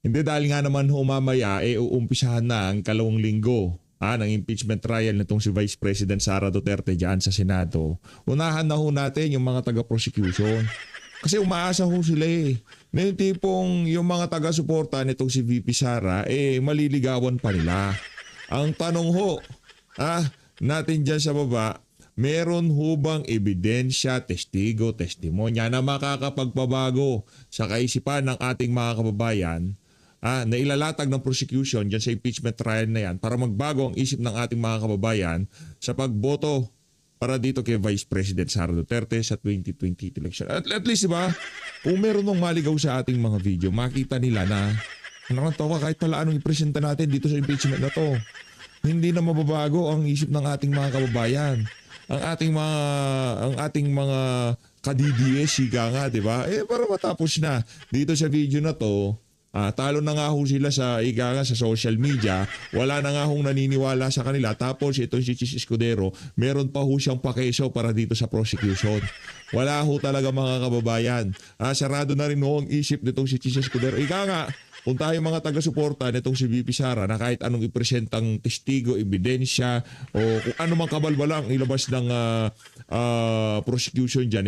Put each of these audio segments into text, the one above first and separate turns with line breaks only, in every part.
Hindi dahil nga naman mamaya uumpisahan na ang 2 linggo ng impeachment trial nitong si Vice President Sara Duterte dyan sa Senado. Unahan na ho natin yung mga taga-prosecution. Kasi umaasa ho sila na yung tipong yung mga taga-suporta nitong si VP Sara maliligawan pa nila. Ang tanong ho natin dyan sa baba, meron ho bang ebidensya, testigo, testimonya na makakapagpabago sa kaisipan ng ating mga kababayan na ilalatag ng prosecution dyan sa impeachment trial na yan para magbago ang isip ng ating mga kababayan sa pagboto para dito kay Vice President Sara Duterte sa 2020 election. At least diba, kung meron nung maligaw sa ating mga video, makita nila na nakatawa kahit pala anong ipresenta natin dito sa impeachment na to. Hindi na mababago ang isip ng ating mga kababayan. Ang ating mga ka-DDS, ika nga, di ba? Para matapos na dito sa video na to, talo na nga ho sila sa social media, wala na nga hong naniniwala sa kanila. Tapos ito si Chis Escudero, meron pa ho siyang pakeso para dito sa prosecution. Wala ho talaga mga kababayan. Sarado na rin ho ang isip nitong si Chis Escudero. Ika nga, kung tayo mga taga-suporta nitong si VP Sara na kahit anong ipresentang testigo, ebidensya o kung ano mang kabalbalang ilabas ng prosecution dyan,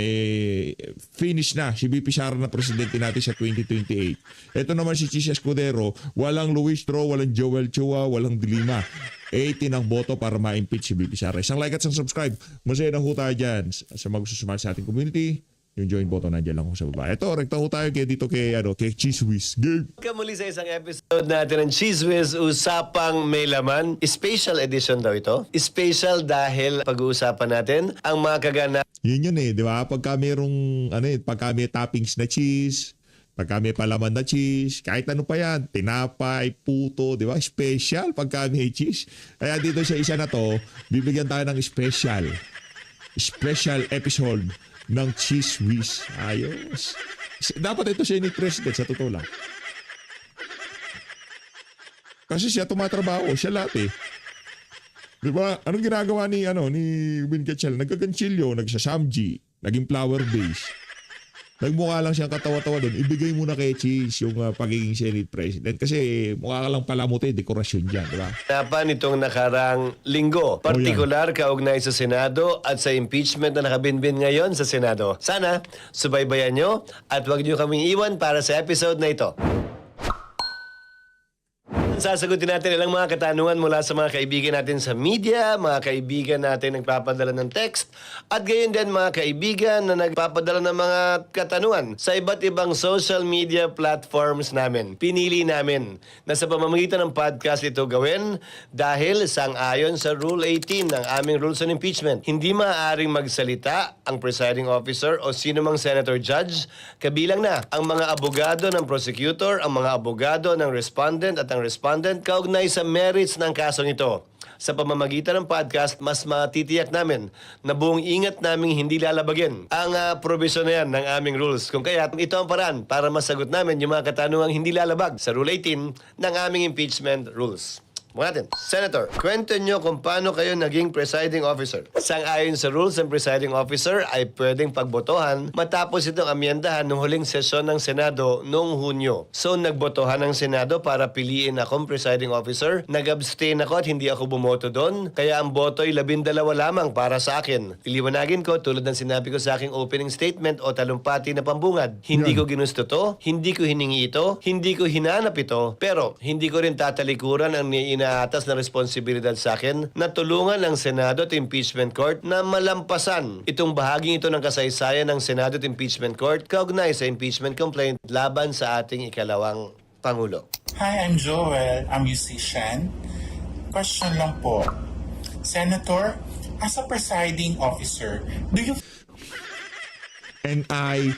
finish na si VP Sara na presidente natin sa 2028. Ito naman si Chis Escudero, walang Luis Tro, walang Joel Chua, walang Dilima. 18 ang boto para ma-impeach si VP Sara. Isang like at isang subscribe. Masaya na ho tayo dyan sa magsusumali sa ating community. Yung join button nandiyan lang ko sa baba. Ito, rekta ho tayo dito kay Cheese Whiz. Game!
Muli sa isang episode natin ng Cheese Whiz, Usapang May Laman. Special edition daw ito. Special dahil pag-uusapan natin ang mga kagana.
Yun di ba? Pagka merong, pagka may toppings na cheese, pagka may palaman na cheese, kahit ano pa yan, tinapay, puto, di ba? Special pagka may cheese. Kaya dito sa isa na to, bibigyan tayo ng special episode ng Cheese Whiz. Ayos. Dapat ito siya ni President sa totoo lang. Kasi siya tumatrabaho, siya lahat Di ba? Anong ginagawa ni Win Quetzal? Nagkaganchilyo, nagsasamji, naging flower base. Nagmukha lang siyang katawa-tawa doon. Ibigay muna kay Cheese yung pagiging Senate President. Kasi mukha ka lang palamuti, dekorasyon dyan, di ba?
Napan itong nakarang linggo. Partikular kaugnay sa Senado at sa impeachment na nakabinbin ngayon sa Senado. Sana, subaybayan nyo at huwag nyo kaming iwan para sa episode na ito. Sasagutin natin ilang mga katanungan mula sa mga kaibigan natin sa media, mga kaibigan natin nagpapadala ng text, at gayon din mga kaibigan na nagpapadala ng mga katanungan sa iba't ibang social media platforms namin. Pinili namin na sa pamamagitan ng podcast ito gawin dahil sang-ayon sa Rule 18 ng aming Rules on Impeachment. Hindi maaaring magsalita ang presiding officer o sino mang senator judge, kabilang na ang mga abogado ng prosecutor, ang mga abogado ng respondent at ang respondent kaugnay sa merits ng kasong ito. Sa pamamagitan ng podcast, mas matitiyak namin na buong ingat naming hindi lalabagin ang provision na yan ng aming rules. Kung kaya, ito ang paraan para masagot namin yung mga katanungang hindi lalabag sa Rule 18 ng aming impeachment rules. Muna natin. Senator, kwento nyo kung paano kayo naging presiding officer. Sang-ayon sa rules ng presiding officer ay pwedeng pagbotohan matapos itong amyendahan noong huling sesyon ng Senado noong Hunyo. So, nagbotohan ng Senado para piliin akong presiding officer. Nag-abstain ako at hindi ako bumoto doon. Kaya ang boto ay 12 lamang para sa akin. Iliwanagin ko tulad ng sinabi ko sa aking opening statement o talumpati na pambungad. Hindi ko ginusto to, hindi ko hiningi ito, hindi ko hinanap ito, pero hindi ko rin tatalikuran ang inaatas na responsibilidad sa akin na tulungan ang Senado at Impeachment Court na malampasan itong bahaging ito ng kasaysayan ng Senado at Impeachment Court kaugnay sa impeachment complaint laban sa ating ikalawang Pangulo.
Hi, I'm Joel. I'm musician. Question lang po. Senator, as a presiding officer, do you...
And I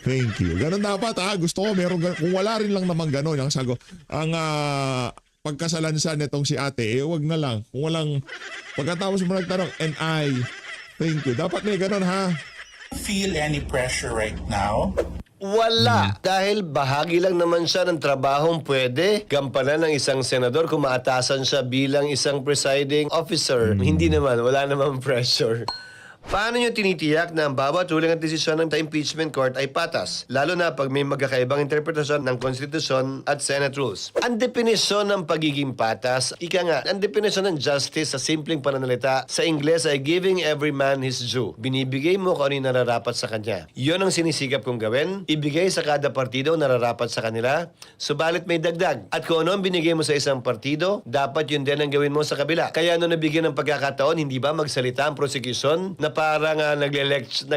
thank you. Ganun dapat Gusto ko meron kung wala rin lang naman ganun ang sago. Ang pagkasalansan nitong si ate, wag na lang. Kung walang, pagkatapos mo nagtanong, and I thank you. Dapat may ganun
feel any pressure right now?
Wala. Dahil bahagi lang naman siya ng trabahong pwede gampanan ng isang senador kung maatasan siya bilang isang presiding officer. Hindi naman. Wala namang pressure. Paano nyo tinitiyak na ang bawat ruling at desisyon ng impeachment court ay patas? Lalo na pag may magkakaibang interpretasyon ng konstitusyon at Senate rules. Ang definisyon ng pagiging patas, ika nga, ang definisyon ng justice sa simpleng pananalita sa Ingles ay giving every man his due. Binibigay mo kung ano yung nararapat sa kanya. Yun ang sinisikap kong gawin. Ibigay sa kada partido nararapat sa kanila. Subalit may dagdag. At kung ano ang binigay mo sa isang partido, dapat yun din ang gawin mo sa kabila. Kaya nung nabigyan ng pagkakataon, hindi ba magsalita ang prosecution na parang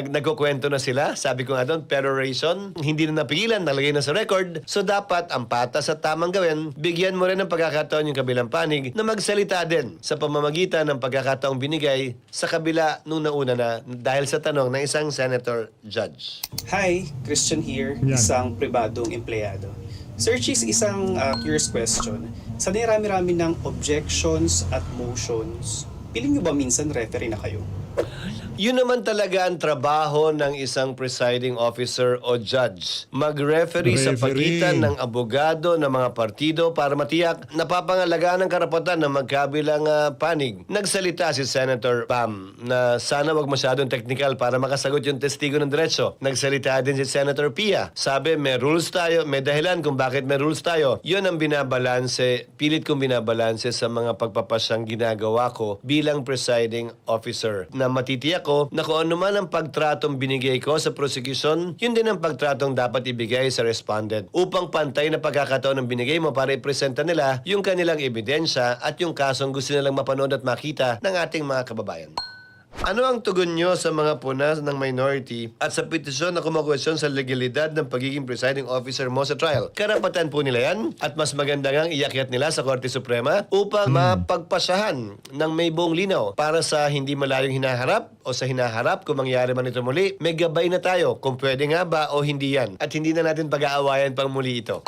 nagkukwento na sila? Sabi ko nga doon, peroration. Hindi na napigilan, nalagay na sa record. So dapat ang patas at tamang gawin, bigyan mo rin ng pagkakataon yung kabilang panig na magsalita din sa pamamagitan ng pagkakataong binigay sa kabila nung nauna na dahil sa tanong ng isang senator judge.
Hi, Christian here,
Yan.
isang pribadong empleyado. Sir Cheese, isang curious question. Sa nirami-rami ng objections at motions, piling nyo ba minsan referee na kayo?
Yun naman talaga ang trabaho ng isang presiding officer o judge. Mag-referee sa
Referee.
pagitan ng abogado ng mga partido para matiyak napapangalagaan ng karapatan ng magkabilang panig. Nagsalita si Senator Pam na sana wag masyadong technical para makasagot yung testigo ng diretso. Nagsalita din si Senator Pia. Sabi may rules tayo, may dahilan kung bakit may rules tayo. Yun ang binabalanse, pilit kong binabalanse sa mga pagpapasyang ginagawa ko bilang presiding officer na matitiyak ko na kung ano man ang pagtratong binigay ko sa prosecution, yun din ang pagtratong dapat ibigay sa respondent upang pantay na pagkakataon ng binigay mo para ipresenta nila yung kanilang ebidensya at yung kasong gusto nilang mapanood at makita ng ating mga kababayan. Ano ang tugon nyo sa mga punas ng minority at sa petisyon na kumakwestiyon sa legalidad ng pagiging presiding officer mo sa trial? Karapatan po nila yan at mas maganda ngang iakyat nila sa Korte Suprema upang mapagpasahan ng may buong linaw para sa hindi malayong hinaharap o sa hinaharap kung mangyari man ito muli. May gabay na tayo kung pwede nga ba o hindi yan at hindi na natin pag-aawayan pang muli ito.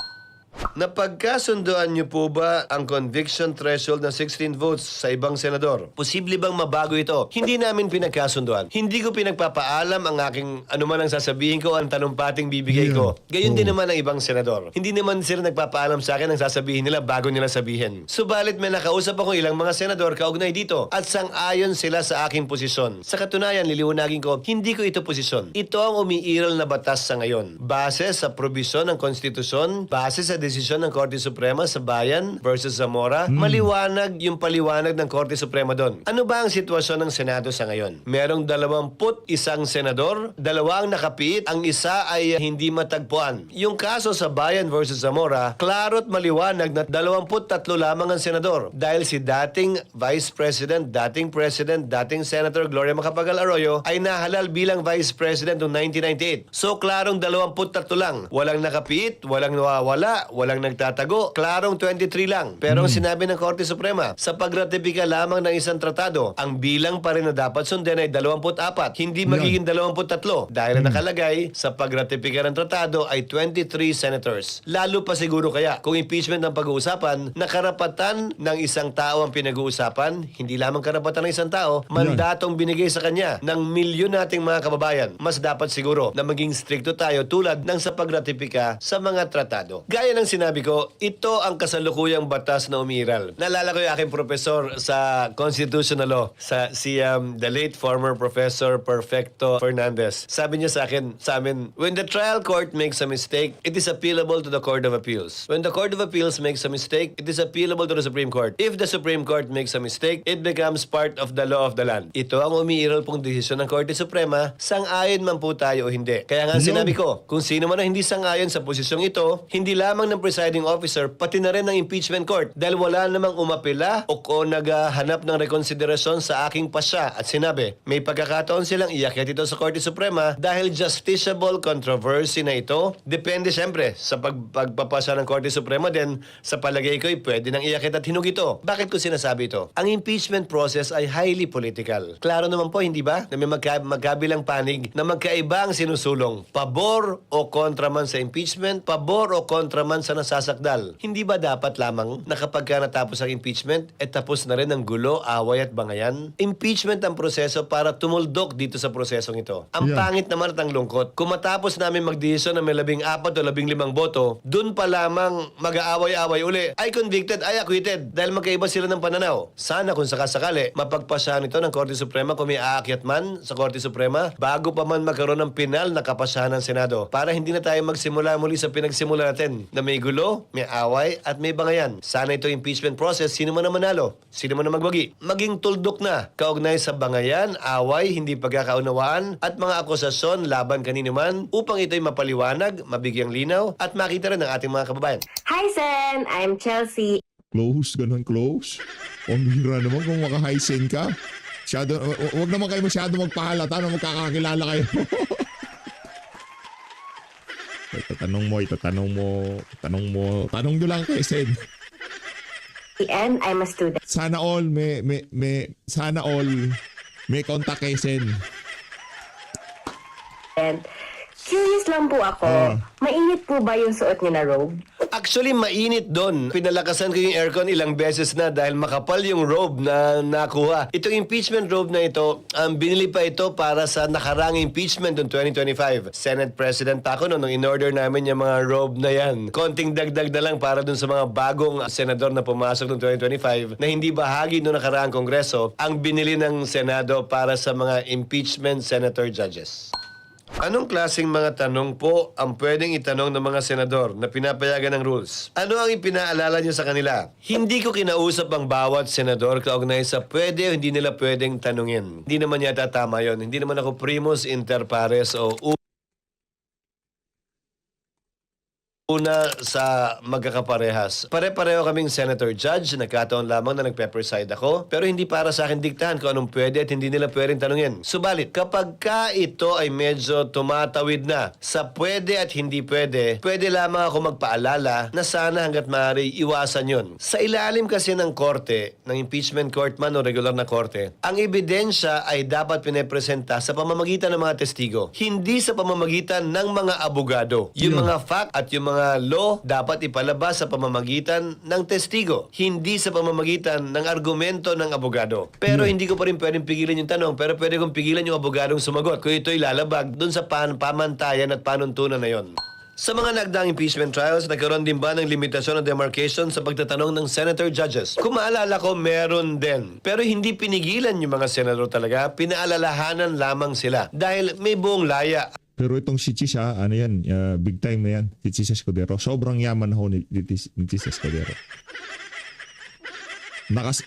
Napagkasunduan niyo po ba ang conviction threshold ng 16 votes sa ibang senador? Posible bang mabago ito? Hindi namin pinagkasunduan. Hindi ko pinagpapaalam ang aking anuman ang sasabihin ko, ang tanumpating bibigay ko. Gayon din naman ang ibang senador. Hindi naman sila nagpapaalam sa akin ang sasabihin nila bago nila sabihin. Subalit may nakausap ako ilang mga senador kaugnay dito at sang-ayon sila sa aking posisyon. Sa katunayan, liliwanagin ko, hindi ko ito posisyon. Ito ang umiiral na batas sa ngayon. Base sa probisyon ng konstitusyon, base sa desisyon ng Korte Suprema sa Bayan versus Zamora, maliwanag yung paliwanag ng Korte Suprema doon. Ano ba ang sitwasyon ng Senado sa ngayon? Merong 21 senador, 2 ang nakapiit, ang isa ay hindi matagpuan. Yung kaso sa Bayan versus Zamora, klaro't maliwanag na 23 lamang ang senador dahil si dating Vice President, dating President, dating Senator Gloria Macapagal Arroyo ay nahalal bilang Vice President noong 1998. So klarong 23 lang. Walang nakapiit, walang nawawala, walang nagtatago. Klarong 23 lang. Pero ang sinabi ng Korte Suprema, sa pagratipika lamang ng isang tratado, ang bilang pa rin na dapat sundin ay 24. Hindi magiging 23 dahil ang nakalagay sa pagratipika ng tratado ay 23 senators. Lalo pa siguro kaya kung impeachment ang pag-uusapan, na karapatan ng isang tao ang pinag-uusapan, hindi lamang karapatan ng isang tao, mandatong binigay sa kanya ng milyon nating mga kababayan. Mas dapat siguro na maging stricto tayo tulad ng sa pagratipika sa mga tratado. Gaya ng sinabi ko, ito ang kasalukuyang batas na umiral. Naalala ko yung aking professor sa constitutional law, the late former Professor Perfecto Fernandez. Sabi niya sa amin, when the trial court makes a mistake, it is appealable to the Court of Appeals. When the Court of Appeals makes a mistake, it is appealable to the Supreme Court. If the Supreme Court makes a mistake, it becomes part of the law of the land. Ito ang umiiral pong desisyon ng Korte Suprema, sang-ayon man po tayo o hindi. Kaya nga sinabi ko, kung sino man ang hindi sang-ayon sa posisyong ito, hindi lamang ng presiding officer, pati na rin ng impeachment court dahil wala namang umapila o naghahanap ng rekonsiderasyon sa aking pasya at sinabi, may pagkakataon silang iakyat ito sa Korte Suprema dahil justiciable controversy na ito. Depende siyempre sa pagpapasa ng Korte Suprema din, sa palagay ko ay pwede nang iakyat at hinug ito. Bakit ko sinasabi ito? Ang impeachment process ay highly political. Klaro naman po, hindi ba? Na may magkabilang panig na magkaiba ang sinusulong. Pabor o kontra man sa impeachment, pabor o kontra man sa nasasakdal. Hindi ba dapat lamang na kapag ka natapos ang impeachment, tapos na rin ang gulo, away at bangayan? Impeachment ang proseso para tumuldok dito sa prosesong ito. Ang
Yeah.
pangit naman at ang lungkot, kung matapos namin magdesisyon na may 14 o 15 boto, dun pa lamang mag-aaway-away uli, ay convicted, ay acquitted, dahil magkaiba sila ng pananaw. Sana kung sakasakali, mapagpasahan ito ng Korte Suprema kung may aakyat man sa Korte Suprema, bago pa man magkaroon ng pinal na kapasahan ng Senado, para hindi na tayo magsimula muli sa pinagsimula natin na may gulo, may away at may bangayan. Sana ito impeachment process, sino man ang manalo, sino man ang magwagi, maging tuldok na kaugnay sa bangayan, away, hindi pagkakaunawaan at mga akusasyon laban kanino man, upang ito'y mapaliwanag, mabigyang linaw at makita rin ng ating mga kababayan.
Hi, Sen! I'm Chelsea.
Close, ganun close. Ang bihira naman kung maka-high ka. Huwag naman kayo masyado magpahalata na magkakakilala kayo. Tanong nyo lang kay Sen.
And I'm a student.
Sana all may contact kay Sen.
And curious lang po ako, mainit po ba yung suot niyo na robe?
Actually, mainit doon. Pinalakasan ko yung aircon ilang beses na dahil makapal yung robe na nakuha. Itong impeachment robe na ito, binili pa ito para sa nakarang impeachment noong 2025. Senate President pa ako nung in-order namin yung mga robe na yan. Konting dagdag na lang para dun sa mga bagong senador na pumasok noong 2025 na hindi bahagi noong nakaraang kongreso ang binili ng Senado para sa mga impeachment senator judges. Anong klaseng mga tanong po ang pwedeng itanong ng mga senador na pinapayagan ng rules? Ano ang ipinaalala niyo sa kanila? Hindi ko kinausap ang bawat senador kaugnay sa pwede o hindi nila pwedeng tanungin. Hindi naman yata tama yon. Hindi naman ako primus inter pares o una sa magkakaparehas. Pare-pareho kaming senator judge, nagkataon lamang na nagpe-preside ako, pero hindi para sa akin diktahan kung anong pwede at hindi nila pwedeng tanungin. Subalit, kapag ka ito ay medyo tumatawid na sa pwede at hindi pwede, pwede lamang ako magpaalala na sana hanggat maaari iwasan yon. Sa ilalim kasi ng korte, ng impeachment court man o regular na korte, ang ebidensya ay dapat pinepresenta sa pamamagitan ng mga testigo, hindi sa pamamagitan ng mga abogado. Yung mga fact at yung mga law dapat ipalabas sa pamamagitan ng testigo, hindi sa pamamagitan ng argumento ng abogado. Pero hindi ko pa rin pwedeng pigilan yung tanong, pero pwede kong pigilan yung abogadong sumagot kung ito'y lalabag dun sa pamantayan at panuntunan na yon. Sa mga nagdaang impeachment trials, nagkaroon din ba ng limitasyon o demarcation sa pagtatanong ng senator judges? Kung maalala ko, meron din. Pero hindi pinigilan yung mga senador talaga, pinaalalahanan lamang sila. Dahil may buong laya.
Pero itong si Chis, ano yan, big time na yan, si Chis Escudero. Sobrang yaman ho ni Chis Escudero.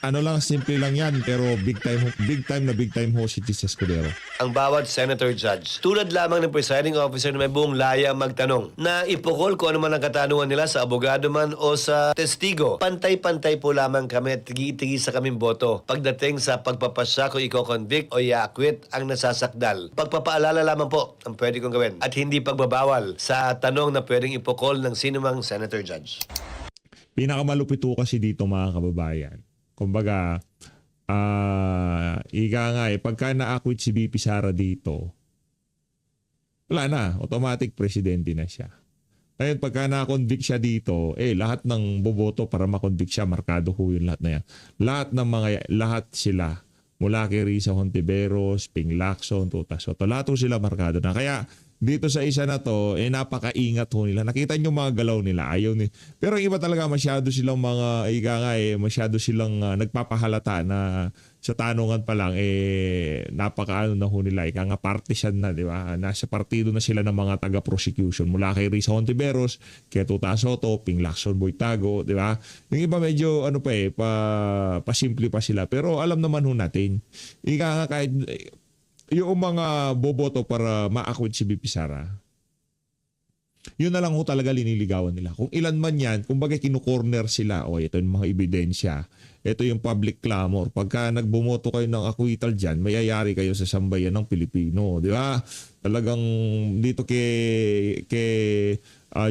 Ano lang, simple lang yan, pero big time ho si Chis Escudero.
Ang bawat senator judge, tulad lamang ng presiding officer na may buong laya magtanong, na ipukol kung ano man ang katanungan nila sa abogado man o sa testigo. Pantay-pantay po lamang kami at tigi-tigi sa kaming boto pagdating sa pagpapasya kung i-convict o i-acquit ang nasasakdal. Pagpapaalala lamang po ang pwede kong gawin at hindi pagbabawal sa tanong na pwedeng ipukol ng sinumang senator judge.
Pinakamalupit ho kasi dito mga kababayan. Kumbaga, ika nga pagka na-acquit si BP Sara dito, wala na, automatic presidente na siya. Ngayon, pagka na-convict siya dito, lahat ng boboto para ma-convict siya, markado ho yung lahat na yan. Lahat sila, mula kay Risa Hontiveros, Ping Lacson, Tuta Soto, lahat ho sila markado na. Kaya, dito sa isa na to, napakaingat ho nila. Nakita nyo mga galaw nila. Ayaw ni. Pero ang iba talaga, masyado silang masyado silang nagpapahalata na sa tanungan pa lang, napakaano na ho nila. Ika nga partisan na, di ba? Nasa partido na sila ng mga taga-prosecution. Mula kay Risa Hontiveros, kay Tuta Soto, Ping Lacson, Boytago, di ba? Yung iba medyo, pasimple pa sila. Pero alam naman ho natin, ika nga kahit, yung mga boboto para ma-acquit si BP Sara, yun na lang ho talaga liniligawan nila. Kung ilan man yan, kumbaga kinukorner sila, ito yung mga ebidensya, ito yung public clamor. Pagka nagbumoto kayo ng acquittal dyan, mayayari kayo sa sambayan ng Pilipino. Di ba? Talagang dito kay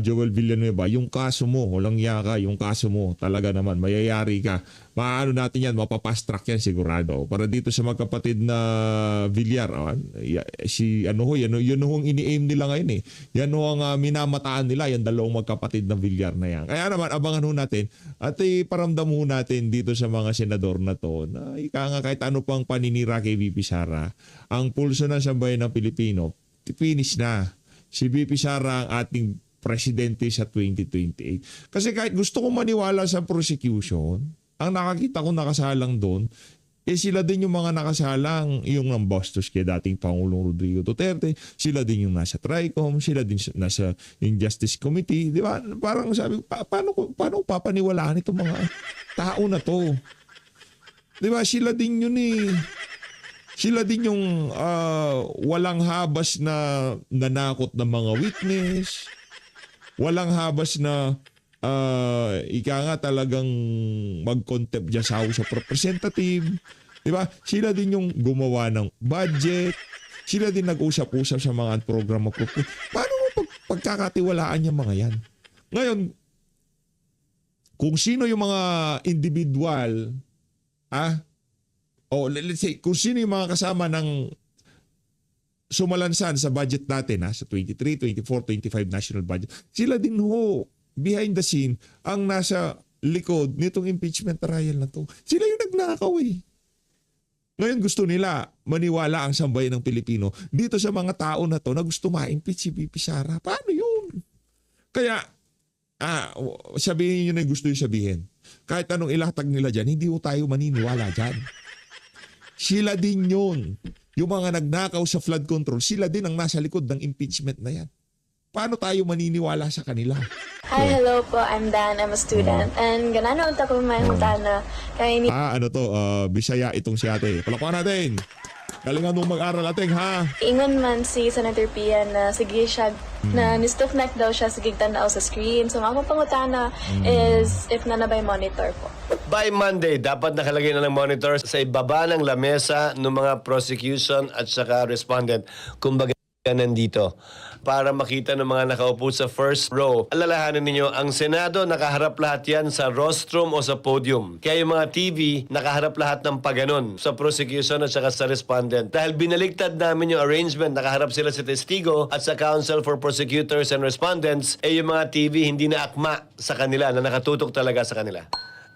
Joel Villanueva, yung kaso mo, walang yaka, yung kaso mo, talaga naman, mayayari ka. Maano natin yan, mapapast-track yan sigurado. Para dito sa magkapatid na Villar, si ano ho, yan ho ang ini-aim nila ngayon eh. Yan ho ang minamataan nila, yan dalawang magkapatid na Villar na yan. Kaya naman, abangan ho natin at iparamdam ho natin dito sa mga senador na to na ika nga kahit ano pang paninira kay VP Sara, ang pulso ng sambayan ng Pilipino, finish na. Si VP Sara ang ating presidente sa 2028. Kasi kahit gusto kong maniwala sa prosecution, ang nakakita ko nakasalang doon, sila din yung mga nakasalang, yung ng bastos kay dating Pangulong Rodrigo Duterte, sila din yung nasa TRICOM, sila din nasa Justice Committee, di ba? Parang sabi, paano papaniwalaan itong mga tao na to? Di ba? Sila din yun eh. Sila din yung walang habas na nanakot ng mga witness, walang habas na ika nga talagang mag-contempt dyan sa House of Representative. Diba? Sila din yung gumawa ng budget. Sila din nag-usap-usap sa mga program. Paano mo pagkakatiwalaan yung mga yan? Ngayon, kung sino yung mga individual, let's say, kung sino yung mga kasama ng sumalansan sa budget natin sa 23, 24, 25 national budget, sila din ho, behind the scene, ang nasa likod nitong impeachment trial na to. Sila yung nagnakaw eh. Ngayon gusto nila maniwala ang sambayan ng Pilipino dito sa mga tao na to na gusto ma-impeach si VP Sara. Paano yun? Kaya, sabihin nyo na yung gusto yung sabihin. Kahit anong ilatag nila dyan, hindi ho tayo maniniwala dyan. Sila din yun. Yung mga nagnakaw sa flood control, sila din ang nasa likod ng impeachment na yan. Paano tayo maniniwala sa kanila?
Hi, hello po. I'm Dan. I'm a student. And ganano unta ko may mutana. Kaya ini
Bisaya itong si ate. Palakpakan natin. Galingan mong mag-aral ating ha.
ingon man si Senator Pia na sige siya na ni-stiff neck daw siya sige tanaw sa screen. So ako pangutana is if nanabay monitor po.
By Monday, dapat nakalagay na ng monitor sa ibaba ng lamesa ng mga prosecution at saka respondent. Kumbaga nandito para makita ng mga nakaupo sa first row. Alalahanin ninyo, ang Senado nakaharap lahat yan sa rostrum o sa podium. Kaya yung mga TV nakaharap lahat ng paganon sa prosecution at saka sa respondent. Dahil binaliktad namin yung arrangement, nakaharap sila sa testigo at sa Council for Prosecutors and Respondents, yung mga TV hindi na akma sa kanila, na nakatutok talaga sa kanila.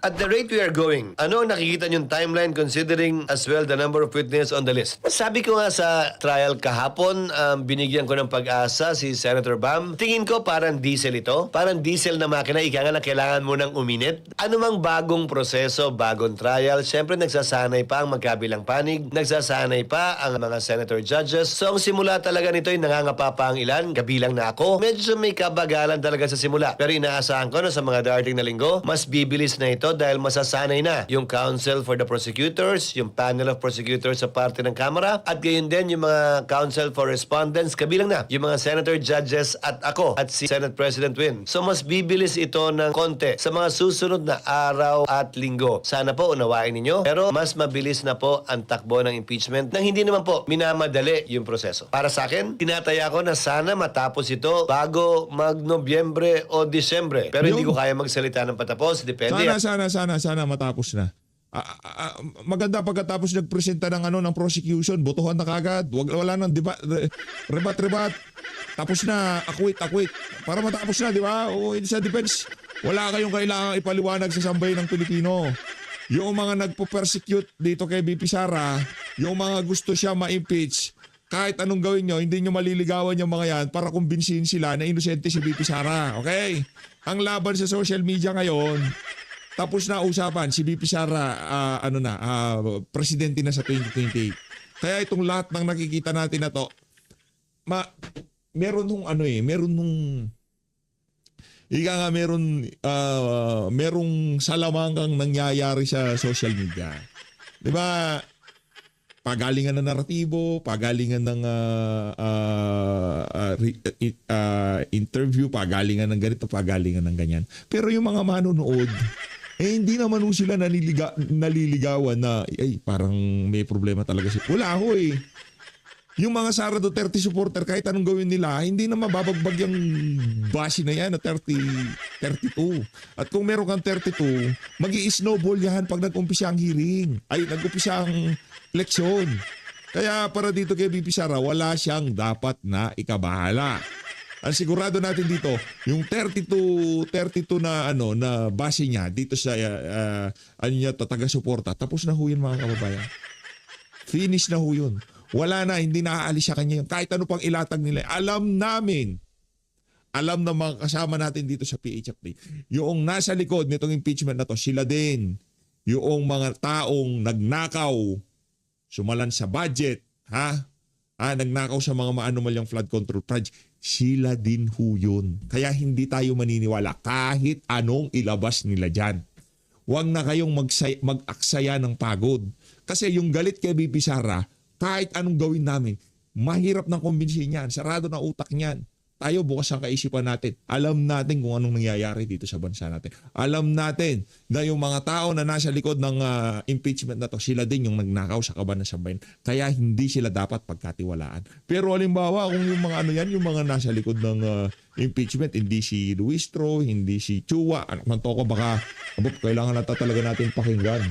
At the rate we are going, ano ang nakikita niyong timeline considering as well the number of witnesses on the list? Sabi ko nga sa trial kahapon, binigyan ko ng pag-asa si Senator Bam. Tingin ko parang diesel ito. Parang diesel na makina, ika nga na kailangan mo ng uminit. Ano mang bagong proseso, bagong trial, syempre nagsasanay pa ang magkabilang panig, nagsasanay pa ang mga senator judges. So ang simula talaga nito ay nangangapa pa ang ilan, kabilang na ako. Medyo may kabagalan talaga sa simula. Pero inaasahan ko na sa mga darating na linggo, mas bibilis na ito dahil masasanay na yung Council for the Prosecutors, yung panel of prosecutors sa parte ng Kamara, at gayon din yung mga Council for Respondents, kabilang na yung mga senator judges at ako at si Senate President Win. So mas bibilis ito ng konti sa mga susunod na araw at linggo. Sana po unawain ninyo, pero mas mabilis na po ang takbo ng impeachment nang hindi naman po minamadali yung proseso. Para sa akin, tinataya ko na sana matapos ito bago mag-Nobyembre o Disyembre. Pero hindi ko kaya magsalita ng patapos. Depende.
Sana matapos na. Maganda pagkatapos nagpresenta ng prosecution, botohan na kagad. Wala nang rebat. Tapos na, akwit. Para matapos na, di ba? O sa defense, wala kayong kailangang ipaliwanag sa sambayan ng Pilipino. Yung mga nagpo-persecute dito kay VP Sara, yung mga gusto siya ma-impeach, kahit anong gawin nyo, hindi nyo maliligawan yung mga yan para kumbinsihin sila na inosente si VP Sara. Okay? Ang laban sa social media ngayon, tapos na usapan, si VP Sara, presidente na sa 2028. Kaya itong lahat ng nakikita natin na to, merong salamangang nangyayari sa social media. 'Di ba? Pagalingan ng naratibo, pagalingan ng interview, pagalingan ng ganito, pagalingan ng ganyan. Pero yung mga manonood, hindi naman sila naliligawan na parang may problema talaga siya. Wala ho eh. Yung mga Sara Duterte supporter, kahit anong gawin nila, hindi na mababagbag yung base na yan na 32. At kung meron kang 32, mag-i-snowball yan pag nag-umpisa ang hearing. Ay, nag-umpisa ang eleksyon. Kaya para dito kay VP Sara, wala siyang dapat na ikabahala. Ang sigurado natin dito, yung 32 na na base niya dito sa taga-suporta, tapos na ho yun mga kababayan. Finish na ho yun. Wala na, hindi naaalis sa kanya yun. Kahit ano pang ilatag nila. Alam namin, alam ng mga kasama natin dito sa PH Update, yung nasa likod nitong impeachment na to, sila din, yung mga taong nagnakaw, sumalan sa budget, nagnakaw sa mga maanomalyang flood control project, sila din ho yun. Kaya hindi tayo maniniwala kahit anong ilabas nila dyan. Huwag na kayong mag-aksaya ng pagod. Kasi yung galit kay VP Sara, kahit anong gawin namin, mahirap ng kumbinsin yan. Sarado na utak niyan. Tayo bukas ang kaisipan natin. Alam natin kung anong nangyayari dito sa bansa natin. Alam natin na yung mga tao na nasa likod ng impeachment na to, sila din yung nagnakaw sa kaban ng sambayan. Kaya hindi sila dapat pagkatiwalaan. Pero halimbawa, kung yung mga yung mga nasa likod ng impeachment, hindi si Luistro, hindi si Chua, man to ko baka, kailangan na talaga natin pakinggan.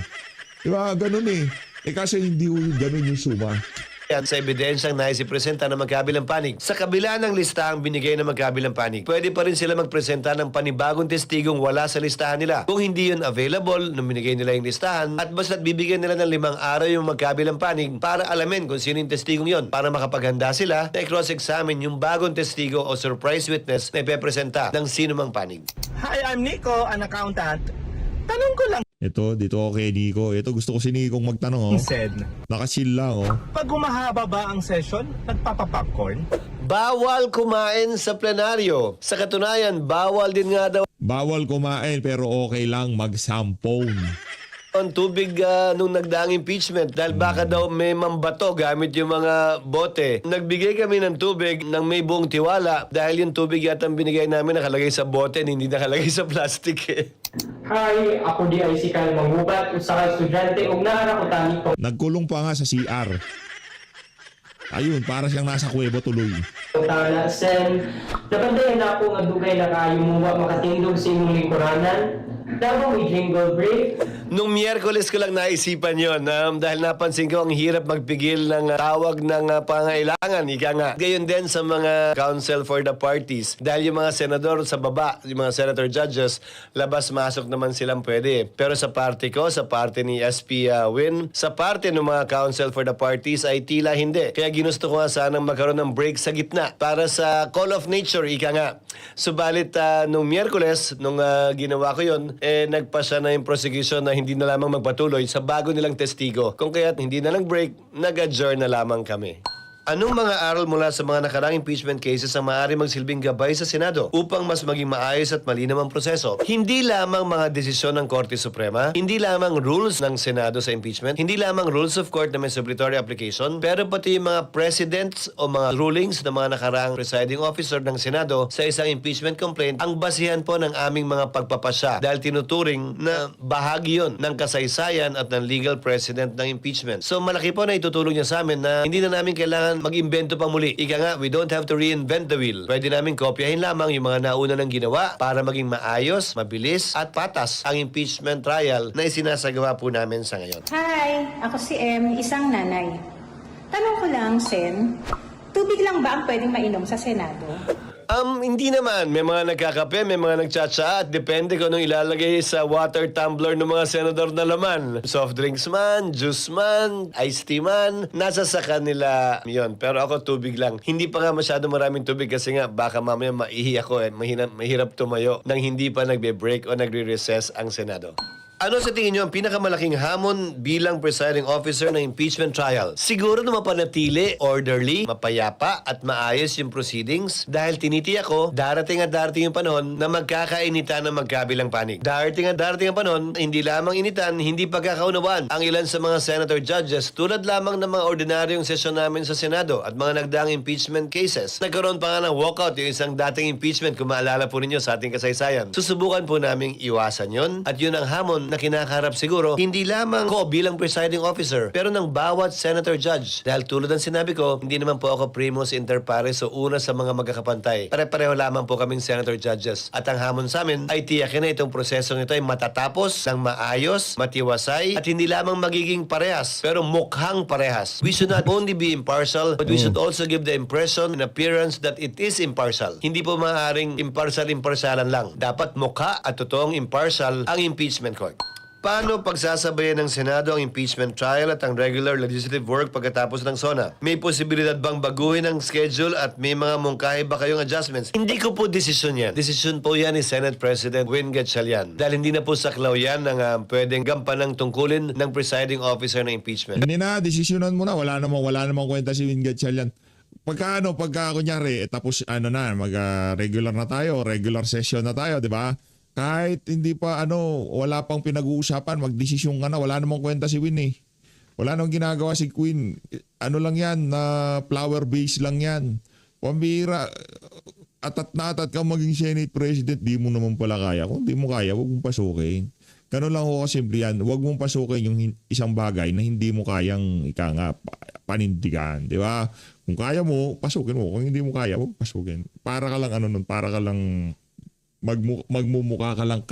Diba? Ganun eh. Kasi hindi ganun yung suma.
At sa ebidensyang naisipresenta ng magkabilang panig, sa kabila ng listahang binigay ng magkabilang panig, pwede pa rin sila magpresenta ng panibagong testigong wala sa listahan nila. Kung hindi yun available nung binigay nila yung listahan, at basta't bibigyan nila ng 5 araw yung magkabilang panig para alamin kung sino yung testigong yon, para makapaghanda sila na i-cross-examine yung bagong testigo o surprise witness na ipepresenta ng sino mang panig.
Hi, I'm Nico, an accountant. Tanong ko lang,
Ito, dito ako kay Nico. Ito, gusto ko si Nico'ng magtanong.
Sen,
Nakachill lang.
pag humahaba ba ang session, nagpapapopcorn?
Bawal kumain sa plenaryo. Sa katunayan, bawal din nga daw
Bawal kumain pero okay lang mag-sampone.
ang tubig nung nagdaang impeachment dahil baka daw may mambato gamit yung mga bote. Nagbigay kami ng tubig nang may buong tiwala dahil yung tubig yata ang binigay namin nakalagay sa bote hindi nakalagay sa plastic eh.
Hi, ako di ay si Kyle Manggubat, usa ka estudyante ug naa ko tani ko
Nagkulong pa nga sa CR. Ayun, para siyang nasa kuweba tuloy.
tala sen. Nabandayan na ako nga dugay na kayo mo wa makatindog sa imong lingkuranan. Dabo may jingle break.
Nung Miyerkules ko lang naisipan yon dahil napansin ko ang hirap magpigil ng tawag ng pangailangan. Ika nga. Gayon din sa mga counsel for the parties. Dahil yung mga senador sa baba, yung mga senator judges, labas-masok naman silang pwede. Pero sa party ko, sa party ni SP Win, sa party ng mga counsel for the parties ay tila hindi. Kaya ginusto ko nga sanang magkaroon ng break sa gitna para sa call of nature, ika nga. Subalit nung Miyerkules, nung ginawa ko yon, nagpasya na yung prosecution na hindi na lamang magpatuloy sa bago nilang testigo. Kung kaya't hindi na lang break, nag-adjourn na lamang kami. Anong mga aral mula sa mga nakarang impeachment cases ang maaari magsilbing gabay sa Senado upang mas maging maayos at malinaw ang proseso? Hindi lamang mga desisyon ng Korte Suprema, hindi lamang rules ng Senado sa impeachment, hindi lamang rules of court na may subrogatory application, pero pati yung mga precedents o mga rulings ng mga nakarang presiding officer ng Senado sa isang impeachment complaint ang basihan po ng aming mga pagpapasya dahil tinuturing na bahagi yun ng kasaysayan at ng legal precedent ng impeachment. So malaki po na itutulong niya sa amin na hindi na namin kailangan mag-imbento pa muli. Ika nga, we don't have to reinvent the wheel. Pwede namin kopyahin lamang yung mga nauna ng ginawa para maging maayos, mabilis, at patas ang impeachment trial na isinasagawa po namin sa ngayon.
Hi, ako si M, isang nanay. Tanong ko lang, Sen, tubig lang ba ang pwedeng mainom sa Senado?
Hindi naman. May mga nagkakape, may mga nagtsatsa at depende kung anong ilalagay sa water tumbler ng mga senador na laman. Soft drinks man, juice man, iced tea man, nasa sa kanila yon. Pero ako tubig lang. Hindi pa nga masyado maraming tubig kasi nga baka mamaya maihi ako mahirap tumayo nang hindi pa nagbe-break o nagre-recess ang Senado. Ano sa tingin nyo ang pinakamalaking hamon bilang presiding officer ng impeachment trial? Siguro na mapanatili, orderly, mapayapa at maayos yung proceedings dahil tinitiyak ko, darating yung panahon na magkakainitan ng magkabilang panig. Darating ang panahon, hindi lamang initan, hindi pagkakaunawaan ang ilan sa mga senator judges tulad lamang ng mga ordinaryong sesyon namin sa Senado at mga nagdaang impeachment cases. Nagkaroon pa nga ng walkout yung isang dating impeachment kung maalala po ninyo sa ating kasaysayan. Susubukan po naming iwasan yon at yun ang hamon na kinakaharap siguro, hindi lamang ko bilang presiding officer, pero ng bawat senator judge. Dahil tulad ng sinabi ko, hindi naman po ako primus inter pares o una sa mga magkakapantay. Pare-pareho lamang po kaming senator judges. At ang hamon sa amin ay tiyakin na itong prosesong ito ay matatapos ng maayos, matiwasay, at hindi lamang magiging parehas, pero mukhang parehas. We should not only be impartial, but we should also give the impression and appearance that it is impartial. Hindi po maaaring impartial-impartialan lang. Dapat mukha at totoong impartial ang impeachment court. Paano pagsasabayan ng Senado ang impeachment trial at ang regular legislative work pagkatapos ng SONA? May posibilidad bang baguhin ang schedule at may mga mungkahi ba kayong adjustments? Hindi ko po desisyon yan. Desisyon po yan ni Senate President Win Gatchalian. Dahil hindi na po saklaw yan ng pwedeng gampanang tungkulin ng presiding officer ng impeachment.
Hindi na, desisyonan mo na. Wala namang kwenta si Win Gatchalian. Pagka kunyari, tapos regular na tayo, regular session na tayo, di ba? Kahit hindi pa wala pang pinag-uusapan, magdesisyon ka na, wala namang kwenta si Win eh. Wala namang ginagawa si Queen. Lang yan, flower base lang yan. Pambira, atat ka maging Senate President, di mo naman pala kaya. Kung di mo kaya, huwag mong pasukin. Ganun lang ho kasimple yan. Huwag mong pasukin yung isang bagay na hindi mo kayang panindigan. Di ba? Kung kaya mo, pasukin mo. Kung hindi mo kaya, huwag pasukin. Para ka lang para ka lang magmumukha ka lang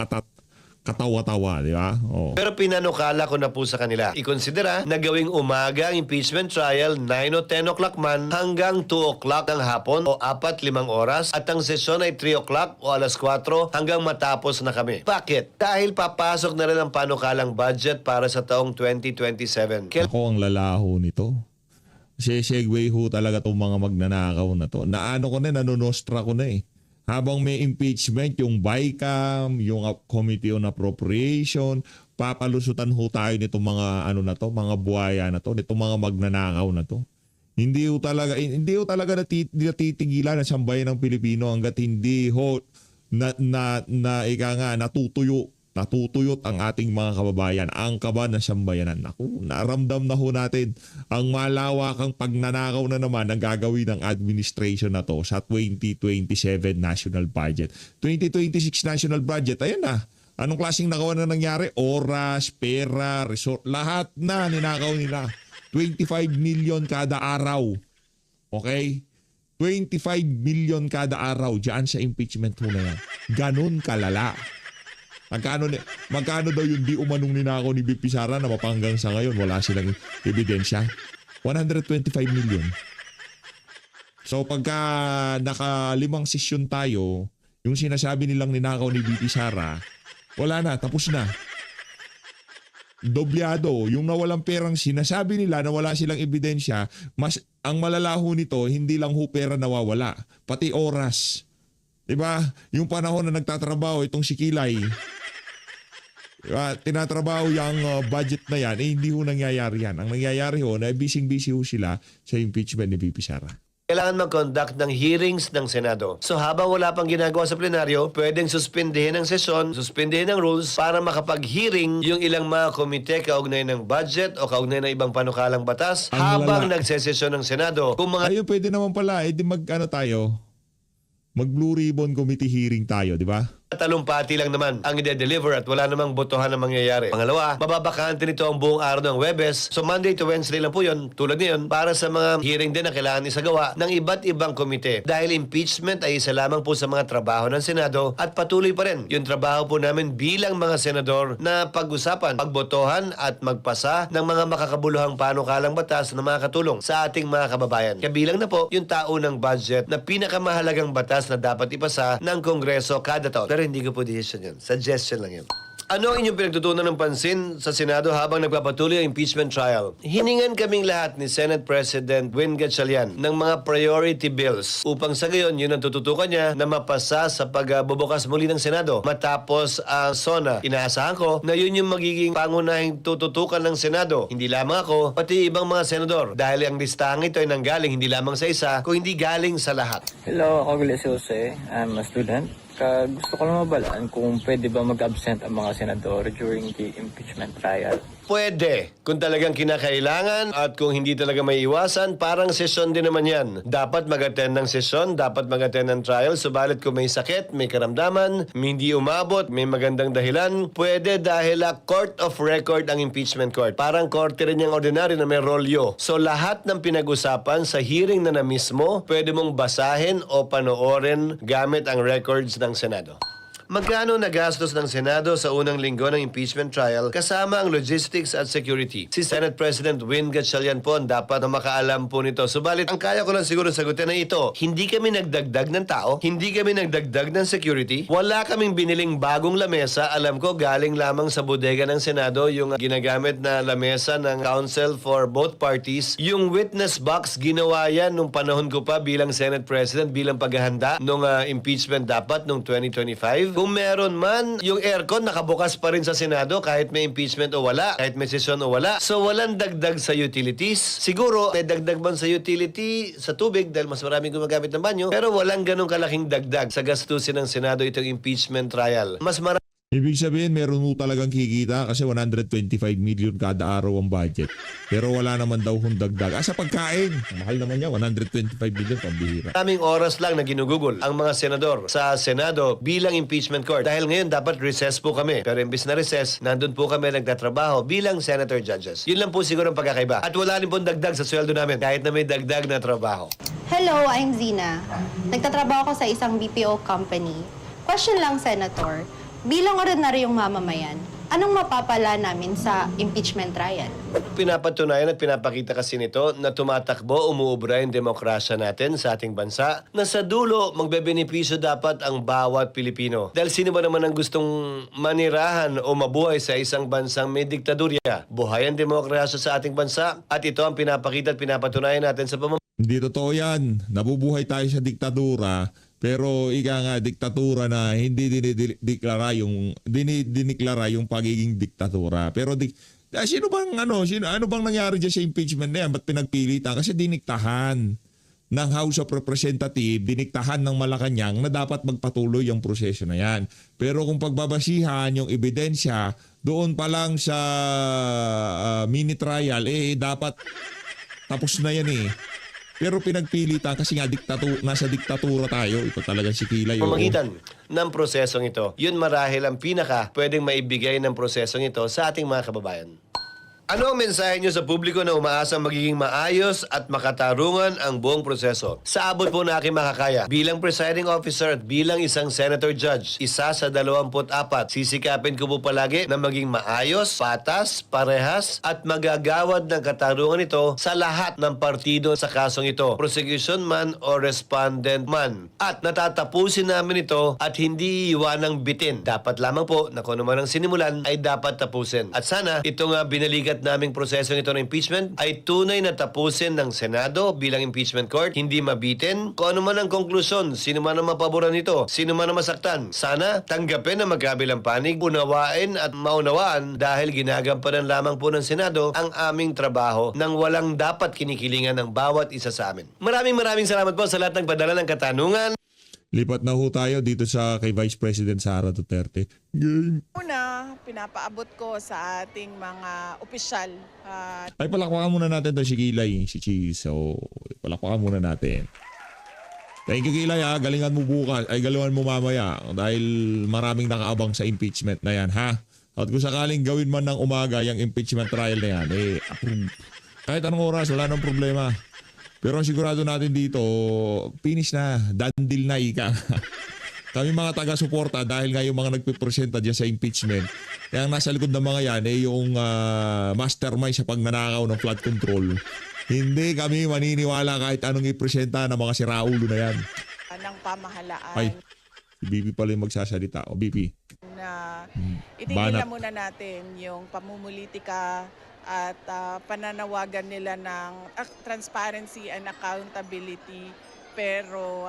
katawa-tawa, di ba? Oh.
Pero pinanukala ko na po sa kanila. Ikonsidera na gawing umaga ang impeachment trial 9 o 10 o'clock man hanggang 2 o'clock ng hapon o 4-5 oras at ang sesyon ay 3 o'clock o alas 4 hanggang matapos na kami. Bakit? Dahil papasok na rin ang panukalang budget para sa taong 2027.
Ako ang lalaho nito. Segue ho talaga itong mga magnanakaw na to. Nanonostra ko na eh. Habang may impeachment, yung BICAM, yung Committee on Appropriation, papalusutan ho tayo nitong mga mga buhaya na to, nitong mga magnanakaw na to. Hindi ho talaga natitigilan ang sambayan ng Pilipino hangga't hindi ho natutuyot ang ating mga kababayan, ang kaba ng sambayanan. Naku, naramdam na ho natin ang malawakang pagnanakaw na naman ang gagawin ng administration na to sa 2027 national budget. 2026 national budget, ayan na. Anong klaseng nakaw na nangyari? Oras, pera, resort, lahat na ninakaw nila. 25 million kada araw. Okay? 25 million kada araw dyan sa impeachment mo na yan. Ganun kalala. Magkano daw yung di umanong ninakaw ni BP Sara na mapanggang sa ngayon wala silang ebidensya? 125 million. So pagka naka-5 sesyon tayo, yung sinasabi nilang ninakaw ni BP Sara, wala na, tapos na. Doblyado, yung nawalang perang sinasabi nila na wala silang ebidensya, mas ang malalaho nito, hindi lang ho pera nawawala, pati oras. Diba? Yung panahon na nagtatrabaho itong si Kilay, tinatrabaho yung budget na yan, hindi ho nangyayari yan. Ang nangyayari ho, na busy-busy ho sila sa impeachment ni BP Sara.
Kailangan mag-conduct ng hearings ng Senado. So habang wala pang ginagawa sa plenaryo, pwedeng suspindihin ang sesyon, suspindihin ang rules para makapag-hearing yung ilang mga komite kaugnay ng budget o kaugnay ng ibang panukalang batas habang nagsesesyon ng Senado. Kung mga
Ayun, pwede naman pala, di mag-Blue Ribbon Committee hearing tayo, di ba?
talumpati lang naman ang ide-deliver at wala namang botohan na mangyayari. Pangalawa, mababakante nito ang buong araw ng Huwebes. So Monday to Wednesday lang po yun, tulad ngayon, para sa mga hearing din na kailangan isagawa ng iba't ibang komite. Dahil impeachment ay isa lamang po sa mga trabaho ng Senado at patuloy pa rin yung trabaho po namin bilang mga senador na pag-usapan, pagbotohan at magpasa ng mga makakabuluhang panukalang batas na makakatulong sa ating mga kababayan. Kabilang na po yung taunang budget na pinakamahalagang batas na dapat ipasa ng Kongreso kada taon. Pero hindi ko po decision yun. Suggestion lang yun. Ano ang inyong pinagtutunan ng pansin sa Senado habang nagpapatuloy ang impeachment trial? Hiningan kaming lahat ni Senate President Win Gatchalian ng mga priority bills upang sa gayon yun ang tututukan niya na mapasa sa pagbubukas muli ng Senado. Matapos ang SONA, inaasahan ko na yun yung magiging pangunahing tututukan ng Senado. Hindi lamang ako, pati ibang mga senador. Dahil ang listahan ito ay nanggaling hindi lamang sa isa, kung hindi galing sa lahat.
Hello, ako Gilles Jose. I'm a student
Gusto ko lang mabalaan kung pwede ba mag-absent ang mga senador during the impeachment trial.
Pwede. Kung talagang kinakailangan at kung hindi talaga may iwasan, parang sesyon din naman yan. Dapat mag-attend ng sesyon, dapat mag-attend ng trial. Subalit kung may sakit, may karamdaman, hindi umabot, may magandang dahilan, pwede dahil court of record ang impeachment court. Parang korte rin yung ordinary na may rolyo. So lahat ng pinag-usapan sa hearing na mismo, pwede mong basahin o panoorin gamit ang records ng Senado. Magkano nagastos ng Senado sa unang linggo ng impeachment trial kasama ang logistics at security? Si Senate President Win Gatchalian po ang dapat na makaalam po nito. Subalit, ang kaya ko lang siguro sagutin na ito, hindi kami nagdagdag ng tao, hindi kami nagdagdag ng security, wala kaming biniling bagong lamesa. Alam ko, galing lamang sa bodega ng Senado yung ginagamit na lamesa ng counsel for both parties. Yung witness box, ginawa yan nung panahon ko pa bilang Senate President, bilang paghahanda nung impeachment dapat nung 2025. Kung meron man, yung aircon nakabukas pa rin sa Senado kahit may impeachment o wala, kahit may sesyon o wala. So walang dagdag sa utilities. Siguro may dagdag man sa utility, sa tubig dahil mas maraming gumagamit ng banyo, pero walang ganong kalaking dagdag sa gastusin ng Senado itong impeachment trial. Mas marami
Ibig sabihin, meron mo talagang kikita kasi 125 million kada araw ang budget. Pero wala naman daw kung dagdag. Sa pagkain, mahal naman yan, 125 million, pambihira.
Maraming oras lang na ginugugol ang mga senador sa Senado bilang impeachment court. Dahil ngayon dapat recess po kami. Pero imbis na recess, nandun po kami nagtatrabaho bilang senator judges. Yun lang po siguro ang pagkakaiba. At wala rin pong dagdag sa sweldo namin kahit na may dagdag na trabaho.
Hello, I'm Zina. Nagtatrabaho ako sa isang BPO company. Question lang, Senator. Bilang ordinaryong mamamayan, anong mapapala namin sa impeachment trial?
Pinapatunayan at pinapakita kasi nito na tumatakbo, umuubra yung demokrasya natin sa ating bansa na sa dulo magbebenepisyo dapat ang bawat Pilipino. Dahil sino ba naman ang gustong manirahan o mabuhay sa isang bansang may diktadurya? Buhay ang demokrasya sa ating bansa at ito ang pinapakita at pinapatunayan natin sa
Hindi totoo yan. Nabubuhay tayo sa diktadura. Pero ika nga diktatura na hindi diniklara yung pagiging diktatura. Pero sino bang nangyari diyan sa impeachment na yan? Ba't pinagpilitan? Kasi diniktahan ng House of Representatives, diniktahan ng Malacanang na dapat magpatuloy yung proseso na yan. Pero kung pagbabasihan yung ebidensya, doon pa lang sa mini trial, dapat tapos na yan . Pero pinagpilitan kasi nga nasa diktatura tayo. Ito talagang si Kilay.
pamamagitan ng prosesong ito. Yun marahil ang pinaka pwedeng maibigay ng prosesong ito sa ating mga kababayan. Ano ang mensahe nyo sa publiko na umaasang magiging maayos at makatarungan ang buong proseso? Sa abot po na aking makakaya, bilang presiding officer at bilang isang senator judge, isa sa 24, sisikapin ko po palagi na maging maayos, patas, parehas at magagawad ng katarungan ito sa lahat ng partido sa kasong ito, prosecution man o respondent man. At natatapusin namin ito at hindi iiwanang bitin. Dapat lamang po na kung ano man ang sinimulan ay dapat tapusin. At sana ito nga binalikat naming prosesong ito ng impeachment ay tunay na tapusin ng Senado bilang impeachment court, hindi mabitin. Kung ano man ang konklusyon, sino man ang mapaboran nito, sino man ang masaktan, sana tanggapin ang magkabilang panig, unawain at maunawaan dahil ginagampanan lamang po ng Senado ang aming trabaho nang walang dapat kinikilingan ng bawat isa sa amin. Maraming salamat po sa lahat ng padala ng katanungan.
Lipat na ho tayo dito kay Vice President Sara Duterte. Game.
Una, pinapaabot ko sa ating mga opisyal.
Ay, palakpakan muna natin to si Kilay, si Cheese. So, palakpakan muna natin. Thank you, Kilay, ha. Galingan mo bukas. Ay, galingan mo mamaya. Dahil maraming nakaabang sa impeachment na yan, ha? At kung sakaling gawin man ng umaga yung impeachment trial na yan, approve. Kahit anong oras, wala nang problema. Pero ang sigurado natin dito, finish na, done deal na ika. Kami mga taga-suporta dahil nga yung mga nagpipresenta dyan sa impeachment, kaya ang nasa likod ng mga yan yung mastermind sa pagnanakaw ng flood control. Hindi kami maniniwala kahit anong ipresenta ng mga siraulo na yan.
Ng pamahalaan.
Ay, si BP pala yung magsasalita. O, BP.
Na itigil muna natin yung pamumulitika at pananawagan nila ng transparency and accountability, pero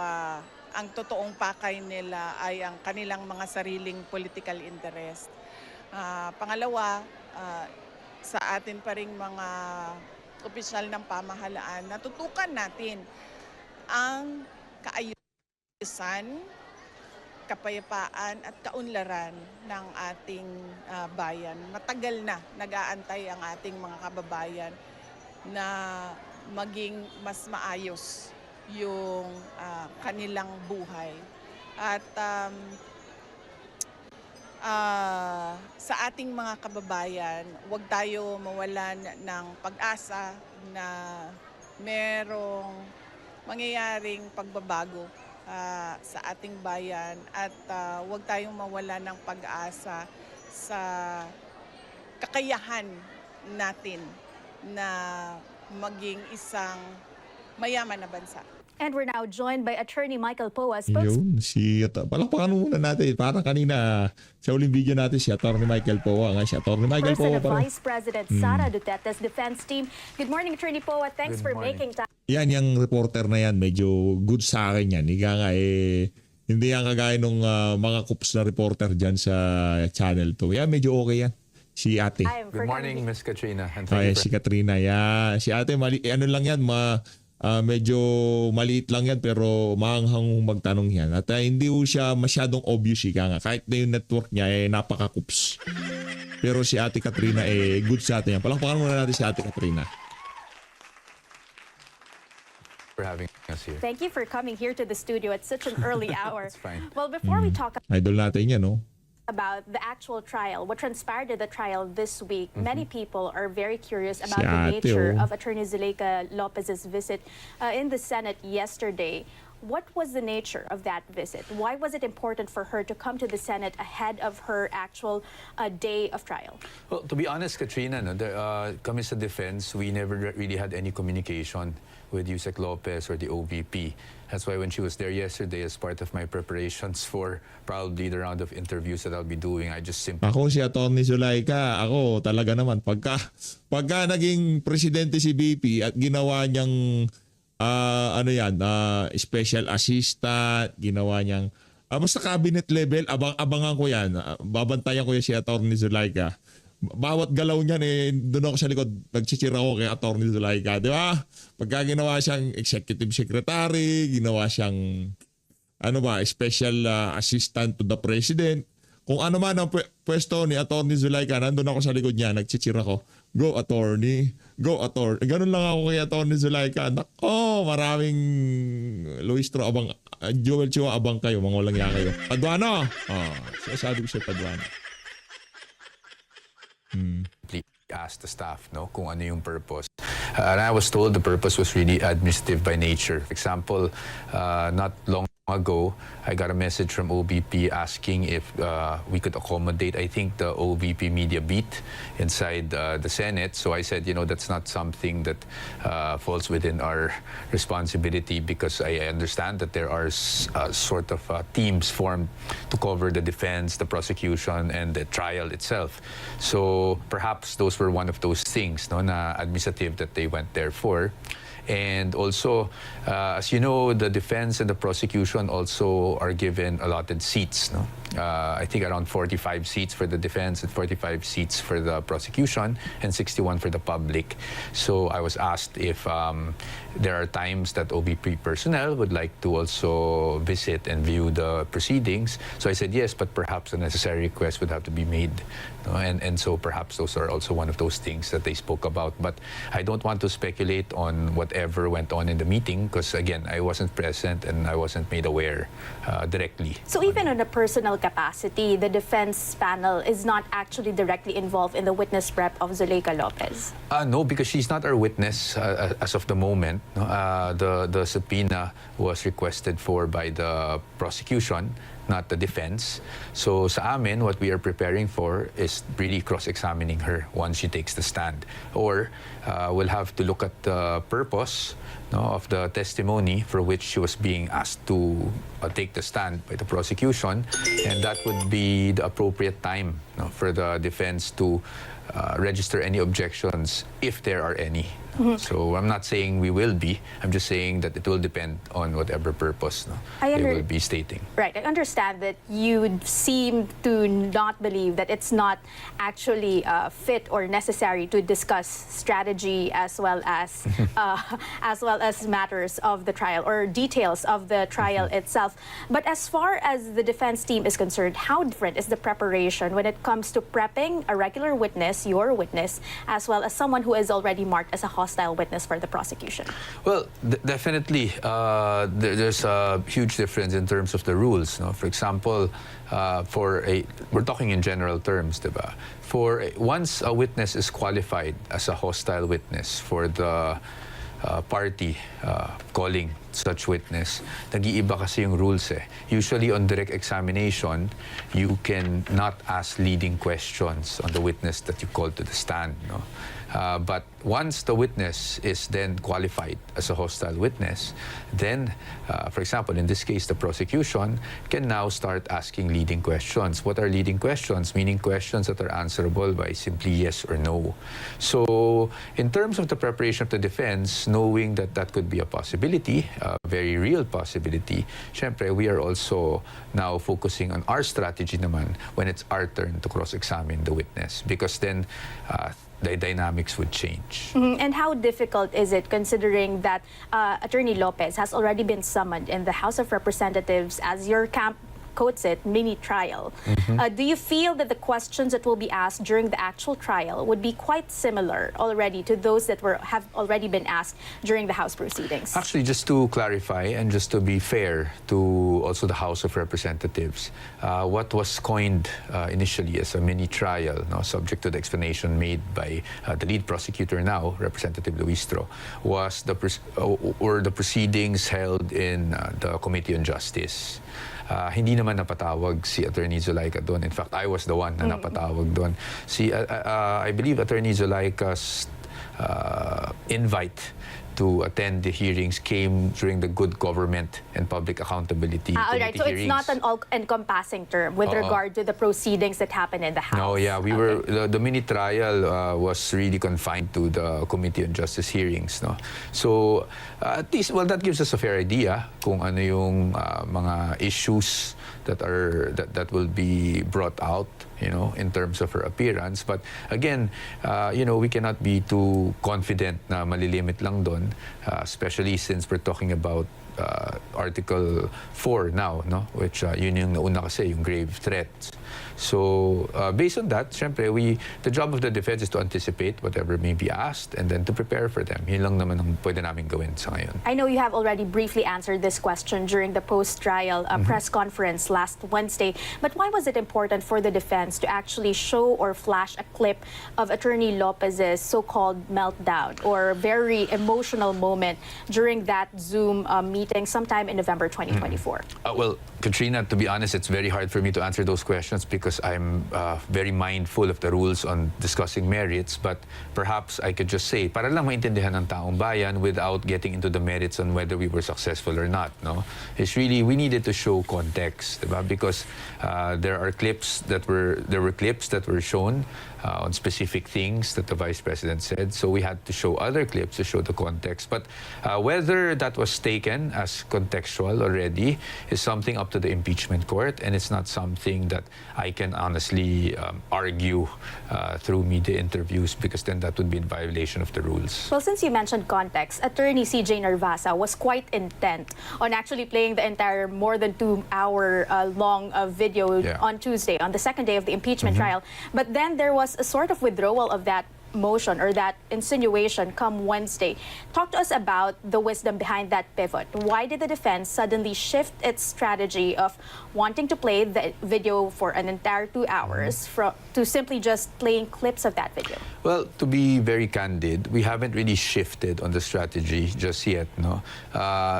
ang totoong pakay nila ay ang kanilang mga sariling political interest. Pangalawa, sa atin pa ring mga opisyal ng pamahalaan, natutukan natin ang kaayusan, kapayapaan at kaunlaran ng ating bayan. Matagal na nag-aantay ang ating mga kababayan na maging mas maayos yung kanilang buhay. At sa ating mga kababayan, huwag tayo mawalan ng pag-asa na merong mangyayaring pagbabago sa ating bayan at huwag tayong mawala ng pag-asa sa kakayahan natin na maging isang mayaman na bansa.
And we're now joined by Attorney Michael Poa,
Yun, palakpakan muna natin. Parang kanina, sa uling video natin, si Atty. Michael Poa. Nga si Atty. Michael Poa.
spokesperson of Vice President Sara Duterte's defense team. Good morning, Attorney Poa. Thanks for making time.
Yan, yung reporter na yan, medyo good sa akin yan. Ika nga, hindi yan kagaya nung mga kups na reporter dyan sa Channel 2. Yan, medyo okay yan. Si ate.
Good morning, Miss Katrina. And
Ay, si Katrina. Yan. Si ate, ano lang yan, medyo maliit lang yan pero maanghang magtanong yan. At hindi po siya masyadong obvious ika nga. Kahit na yung network niya napaka-kups. Pero si ate Katrina good sa atin yan. Palakpakan muna natin si ate Katrina.
for having us here.
Thank you for coming here to the studio at such an early hour.
It's fine.
Well, before we talk
Idol natin yan, no?
about the actual trial, what transpired at the trial this week, many people are very curious about
Si
the
ate,
nature
oh.
of Attorney Zuleika Lopez's visit in the Senate yesterday. What was the nature of that visit? Why was it important for her to come to the Senate ahead of her actual day of trial?
Well, to be honest, Katrina, kami sa defense, we never really had any communication with Yusek Lopez or the OVP. That's why when she was there yesterday as part of my preparations for probably the round of interviews that I'll be doing, I just simply...
Ako si Atty. Zuleika, ako talaga naman, pagka naging presidente si BP at ginawa niyang special assistant, ginawa niyang basta cabinet level, abangan ko yan. Babantayan ko yan si Atty. Zuleika. Bawat galaw niyan doon ako sa likod, nagchichira ako kay Atty. Zuleika, di ba? Pagka ginawa siyang executive secretary, ginawa siyang special assistant to the president. Kung ano man ang pwesto ni Atty. Zuleika, nandun ako sa likod niya, nagchichira ko. Go attorney, go attorney. Ganun lang ako kay Atty. Zuleika. Nako, maraming Luistro abang, Joel Chua abang kayo, mga walang yan kayo. Paduano! Sabi ko siya Paduano.
asked the staff kung ano yung purpose. And I was told the purpose was really administrative by nature. For example, not long ago, I got a message from OVP asking if we could accommodate, I think, the OVP media beat inside the Senate. So I said, that's not something that falls within our responsibility, because I understand that there are sort of teams formed to cover the defense, the prosecution, and the trial itself. So perhaps those were one of those things na administrative that they went there for. And also, as you know, the defense and the prosecution also are given allotted seats. I think around 45 seats for the defense and 45 seats for the prosecution and 61 for the public. So I was asked if there are times that OVP personnel would like to also visit and view the proceedings. So I said yes, but perhaps a necessary request would have to be made. And so perhaps those are also one of those things that they spoke about. But I don't want to speculate on whatever went on in the meeting, because again, I wasn't present and I wasn't made aware directly.
So even on a personal capacity, the defense panel is not actually directly involved in the witness prep of Zuleika Lopez?
No, because she's not our witness as of the moment. The subpoena was requested for by the prosecution, not the defense. So sa amin, what we are preparing for is really cross-examining her once she takes the stand. Or we'll have to look at the purpose of the testimony for which she was being asked to take the stand by the prosecution, and that would be the appropriate time for the defense to register any objections if there are any. So I'm not saying we will be. I'm just saying that it will depend on whatever purpose they will be stating.
Right. I understand that you seem to not believe that it's not actually fit or necessary to discuss strategy as well as matters of the trial or details of the trial itself. But as far as the defense team is concerned, how different is the preparation when it comes to prepping a regular witness, your witness, as well as someone who is already marked as a hostile witness for the prosecution?
Well, definitely, there's a huge difference in terms of the rules. No? For example, we're talking in general terms, diba? Once a witness is qualified as a hostile witness for the party calling such witness, nag-iiba kasi yung rules eh. Usually on direct examination, you can not ask leading questions on the witness that you call to the stand. No? But once the witness is then qualified as a hostile witness, then, for example, in this case, the prosecution can now start asking leading questions. What are leading questions? Meaning questions that are answerable by simply yes or no. So, in terms of the preparation of the defense, knowing that that could be a possibility, a very real possibility, syempre, we are also now focusing on our strategy naman when it's our turn to cross-examine the witness. Because then, the dynamics would change.
And how difficult is it considering that Attorney Lopez has already been summoned in the House of Representatives, as your camp quotes it, mini trial? Do you feel that the questions that will be asked during the actual trial would be quite similar already to those that have already been asked during the House proceedings?
Actually, just to clarify and just to be fair to also the House of Representatives, what was coined initially as a mini trial, subject to the explanation made by the lead prosecutor now, Representative Luistro, was the proceedings held in the Committee on Justice. Hindi naman napatawag si Attorney Zulaika doon. In fact, I was the one na napatawag doon. I believe Attorney Zulaika's invite to attend the hearings came during the Good Government and Public Accountability
all right, so
hearings.
It's not an all-encompassing term with regard to the proceedings that happened in the House.
No, yeah, we were the mini trial was really confined to the Committee on Justice hearings, no. So at least, well, that gives us a fair idea kung ano yung mga issues that will be brought out, in terms of her appearance. But again, we cannot be too confident na malilimit lang doon, especially since we're talking about Article 4 now, no? Which yun yung nauna kasi, yung grave threats. So, based on that, syempre, the job of the defense is to anticipate whatever may be asked and then to prepare for them. Yun lang naman ang pwede namin gawin sa ngayon.
I know you have already briefly answered this question during the post-trial press conference last Wednesday, but why was it important for the defense to actually show or flash a clip of Attorney Lopez's so-called meltdown or very emotional moment during that Zoom meeting sometime in November 2024?
Well, Katrina, to be honest, it's very hard for me to answer those questions because I'm very mindful of the rules on discussing merits. But perhaps I could just say, para lang maintindihan ng taong bayan without getting into the merits on whether we were successful or not, no? It's really, we needed to show context, diba? Because there were clips that were shown on specific things that the Vice President said. So we had to show other clips to show the context. But whether that was taken as contextual already is something up to the impeachment court, and it's not something that I can honestly argue through media interviews, because then that would be in violation of the rules.
Well, since you mentioned context, Attorney CJ Narvasa was quite intent on actually playing the entire more than 2-hour long video on Tuesday, on the second day of the impeachment trial. But then there was a sort of withdrawal of that motion or that insinuation come Wednesday. Talk to us about the wisdom behind that pivot. Why did the defense suddenly shift its strategy of wanting to play the video for an entire 2 hours to simply just playing clips of that video?
Well, to be very candid, we haven't really shifted on the strategy just yet, no?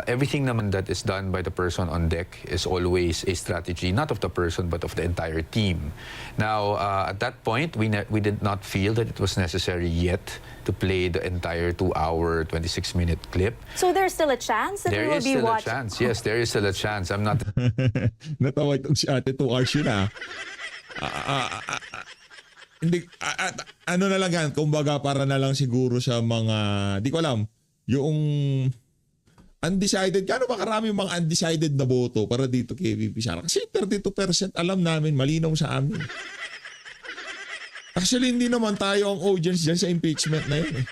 Everything naman that is done by the person on deck is always a strategy, not of the person, but of the entire team. Now, at that point, we did not feel that it was necessary yet to play the entire 2-hour, 26-minute clip.
So there's still a chance that we will be watching?
There is still a chance. Yes, there is still a chance. I'm not...
Natawa itong si ate, 2 hours yun hindi, ano na lang yan, kumbaga para na lang siguro sa mga, di ko alam, yung undecided, kano ba karami yung mga undecided na boto para dito kay VP Sara? Kasi 32% alam namin, malinaw sa amin. Actually, hindi naman tayo ang audience dyan sa impeachment na yun eh.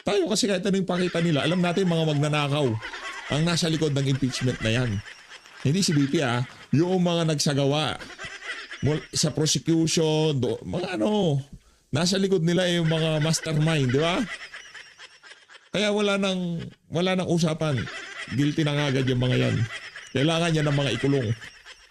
Tayo kasi kahit ano yung pakita nila, alam natin mga magnanakaw ang nasa likod ng impeachment na yan. Hindi si VP yung mga nagsagawa sa prosecution, mga ano, nasa likod nila yung mga mastermind, di ba? Kaya wala nang usapan. Guilty na nga agad yung mga yan. Kailangan niya ng mga ikulong.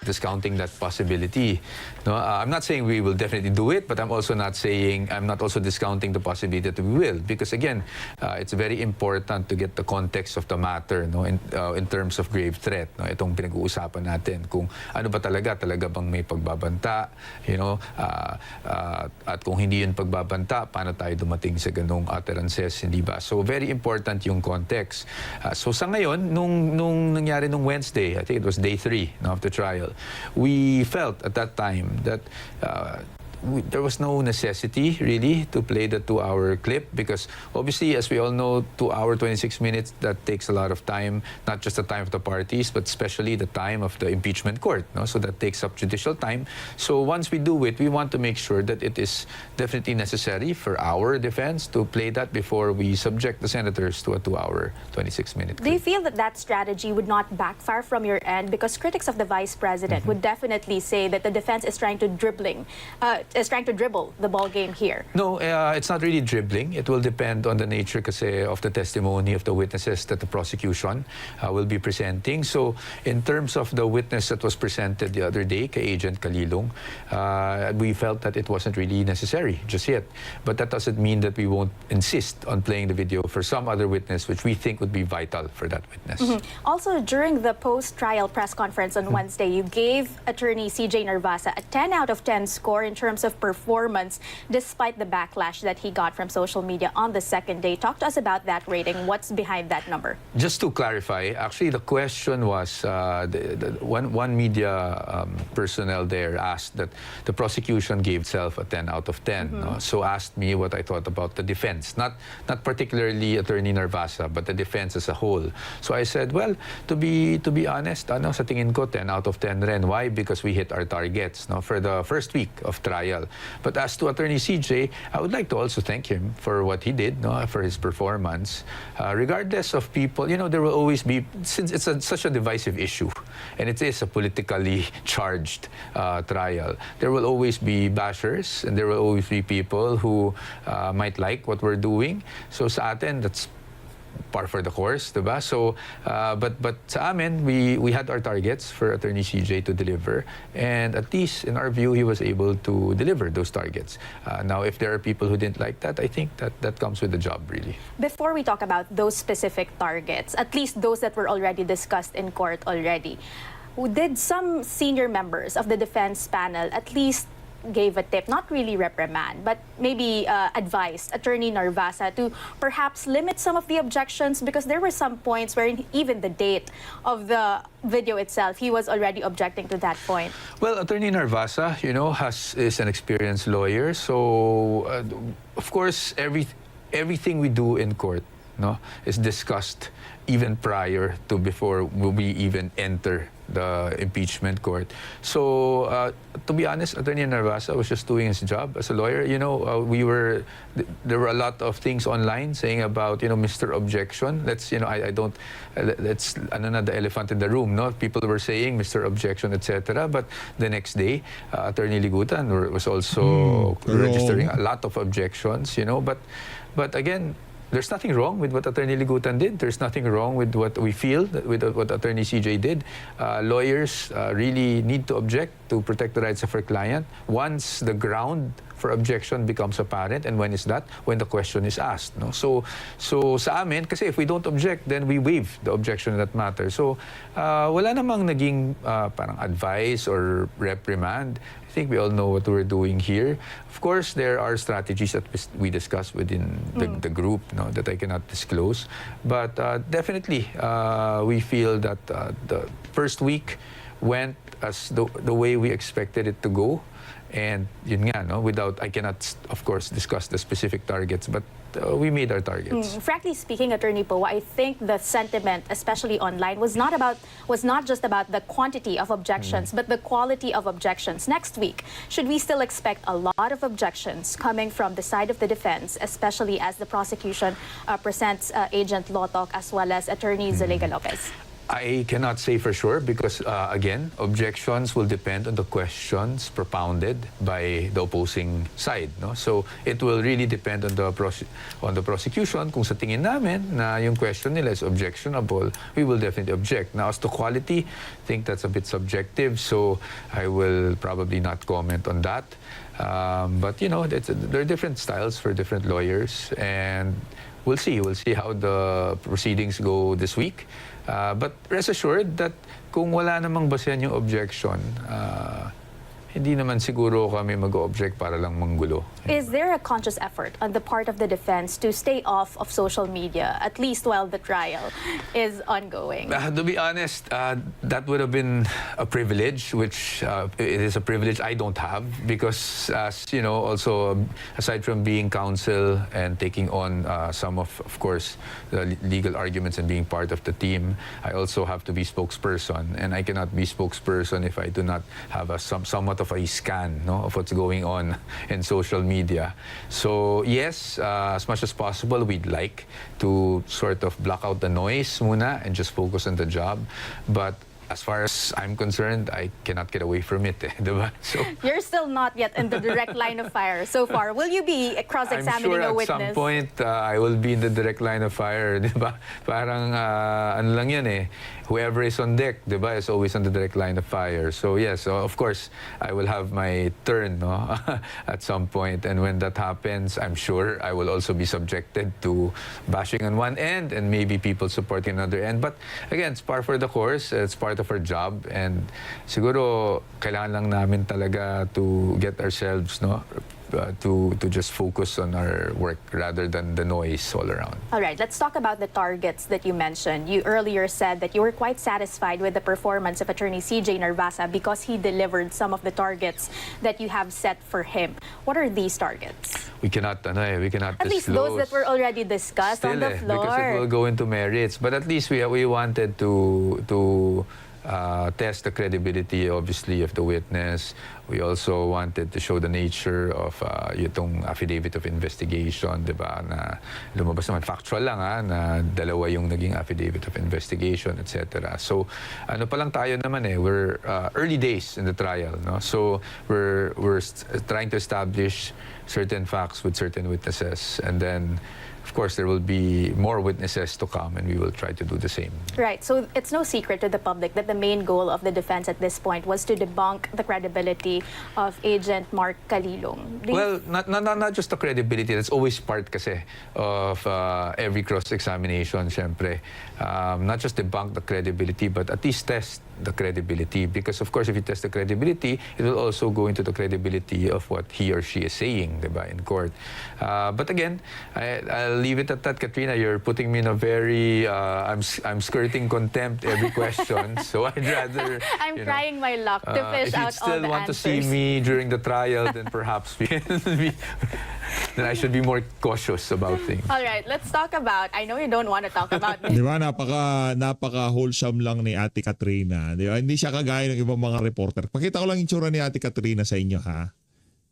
Discounting that possibility. No, I'm not saying we will definitely do it, but I'm not also discounting the possibility that we will, because again, it's very important to get the context of the matter, no, in terms of grave threat. No, itong pinag-uusapan natin, kung ano ba talaga bang may pagbabanta, at kung hindi yun pagbabanta, paano tayo dumating sa ganung utterances, hindi ba? So very important yung context. So sa ngayon, nung nangyari nung Wednesday, I think it was day 3 of the trial, we felt at that time that there was no necessity really to play the 2-hour clip, because obviously, as we all know, 2 hour 26 minutes, that takes a lot of time, not just the time of the parties, but especially the time of the impeachment court. No? So that takes up judicial time. So once we do it, we want to make sure that it is definitely necessary for our defense to play that before we subject the senators to a 2 hour 26-minute clip.
Do you feel that that strategy would not backfire from your end? Because critics of the Vice President would definitely say that the defense is trying to dribble the ball game here.
No, it's not really dribbling. It will depend on the nature kasi of the testimony of the witnesses that the prosecution will be presenting. So in terms of the witness that was presented the other day, kay Agent Kalilong, we felt that it wasn't really necessary just yet. But that doesn't mean that we won't insist on playing the video for some other witness which we think would be vital for that witness.
Also, during the post-trial press conference on Wednesday, you gave attorney CJ Narvasa a 10 out of 10 score in terms of performance, despite the backlash that he got from social media on the second day. Talk to us about that rating. What's behind that number?
Just to clarify, actually the question was, one media personnel there asked that the prosecution gave itself a 10 out of 10. No? So asked me what I thought about the defense, not particularly Attorney Narvasa, but the defense as a whole. So I said, well, to be honest, sa tingin ko 10 out of 10 rin. Why? Because we hit our targets, no, for the first week of trial. But as to Attorney CJ, I would like to also thank him for what he did, no, for his performance. Regardless of people, there will always be, since it's such a divisive issue, and it is a politically charged trial, there will always be bashers, and there will always be people who might like what we're doing. So sa atin, that's par for the course, diba? So, but sa amin, we had our targets for Attorney CJ to deliver, and at least in our view, he was able to deliver those targets. Now, if there are people who didn't like that, I think that comes with the job, really.
Before we talk about those specific targets, at least those that were already discussed in court already, did some senior members of the defense panel at least gave a tip, not really reprimand, but maybe advised Attorney Narvasa to perhaps limit some of the objections, because there were some points where even the date of the video itself, he was already objecting to that point?
Well, Attorney Narvasa, is an experienced lawyer, so of course everything we do in court, is discussed even prior to before we even enter the impeachment court. So, to be honest, Attorney Narvasa was just doing his job as a lawyer. There were a lot of things online saying about, Mr. Objection. Let's the elephant in the room, no? People were saying Mr. Objection, etc. But the next day, Attorney Ligutan was also registering a lot of objections, But again, there's nothing wrong with what Attorney Ligutan did. There's nothing wrong with what we feel, with what Attorney CJ did. Lawyers really need to object to protect the rights of our client once the ground for objection becomes apparent. And when is that? When the question is asked. No? So sa amin, kasi if we don't object, then we waive the objection in that matter. So wala namang naging parang advice or reprimand. I think we all know what we're doing here. Of course, there are strategies that we discuss within the group, that I cannot disclose. But definitely, we feel that the first week went as the way we expected it to go. And yun nga, no, I cannot, of course, discuss the specific targets, but we made our targets.
Frankly speaking, Attorney Poe, I think the sentiment, especially online, was not just about the quantity of objections, but the quality of objections. Next week, should we still expect a lot of objections coming from the side of the defense, especially as the prosecution presents Agent Lotok as well as Attorney Zaliga Lopez?
I cannot say for sure because, again, objections will depend on the questions propounded by the opposing side. No? So it will really depend on the prosecution. Kung sa tingin namin na yung question nila is objectionable, we will definitely object. Now, as to quality, I think that's a bit subjective, so I will probably not comment on that. But, you know, there are different styles for different lawyers, and we'll see. We'll see how the proceedings go this week. But rest assured that kung wala namang basehan yung objection, hindi naman siguro kami mag-object para lang manggulo.
Is there a conscious effort on the part of the defense to stay off of social media, at least while the trial is ongoing?
To be honest, that would have been a privilege, which it is a privilege I don't have because, as you know, also aside from being counsel and taking on some of course, the legal arguments and being part of the team, I also have to be spokesperson, and I cannot be spokesperson if I do not have somewhat of a scan, no, of what's going on in social media. So yes, as much as possible, we'd like to sort of block out the noise muna and just focus on the job. But as far as I'm concerned, I cannot get away from it. Diba? So,
You're still not yet in the direct line of fire so far. Will you be cross-examining
I'm sure
a
at
witness?
some point, I will be in the direct line of fire. Diba? Parang ano lang yan eh. Whoever is on deck, diba, is always on the direct line of fire. So yes, of course, I will have my turn, no, at some point. And when that happens, I'm sure I will also be subjected to bashing on one end and maybe people supporting another end. But again, it's par for the course. It's part of our job. And siguro, kailangan lang namin talaga to get ourselves, no, to just focus on our work rather than the noise all around.
All right, let's talk about the targets that you mentioned. You earlier said that you were quite satisfied with the performance of Attorney CJ Narvasa because he delivered some of the targets that you have set for him. What are these targets?
We cannot
At least those that were already discussed on the floor.
Because it will go into merits. But at least we wanted to test the credibility, obviously, of the witness. We also wanted to show the nature of itong affidavit of investigation, di ba, na lumabas naman, factual lang na dalawa yung naging affidavit of investigation, etc. So, ano pa lang tayo naman we're early days in the trial, no? So, we're trying to establish certain facts with certain witnesses, and then of course, there will be more witnesses to come, and we will try to do the same.
Right. So it's no secret to the public that the main goal of the defense at this point was to debunk the credibility of Agent Mark Calilong.
Well, not just the credibility. That's always part kasi of every cross-examination, syempre. Not just debunk the credibility, but at least test the credibility. Because, of course, if you test the credibility, it will also go into the credibility of what he or she is saying, diba, in court. But again, I'll leave it at that, Katrina. You're putting me in a very, I'm skirting contempt every question. So I'd rather,
I'm trying my luck to fish out all the answers.
If you still want to see me during the trial, then perhaps then I should be more cautious about things.
All right, let's talk about, I know you don't want to talk about this.
Di ba, napaka wholesome lang ni Ate Katrina. Di ba? Hindi siya kagaya ng ibang mga reporter. Pakita ko lang yung tsura ni Ate Katrina sa inyo, ha?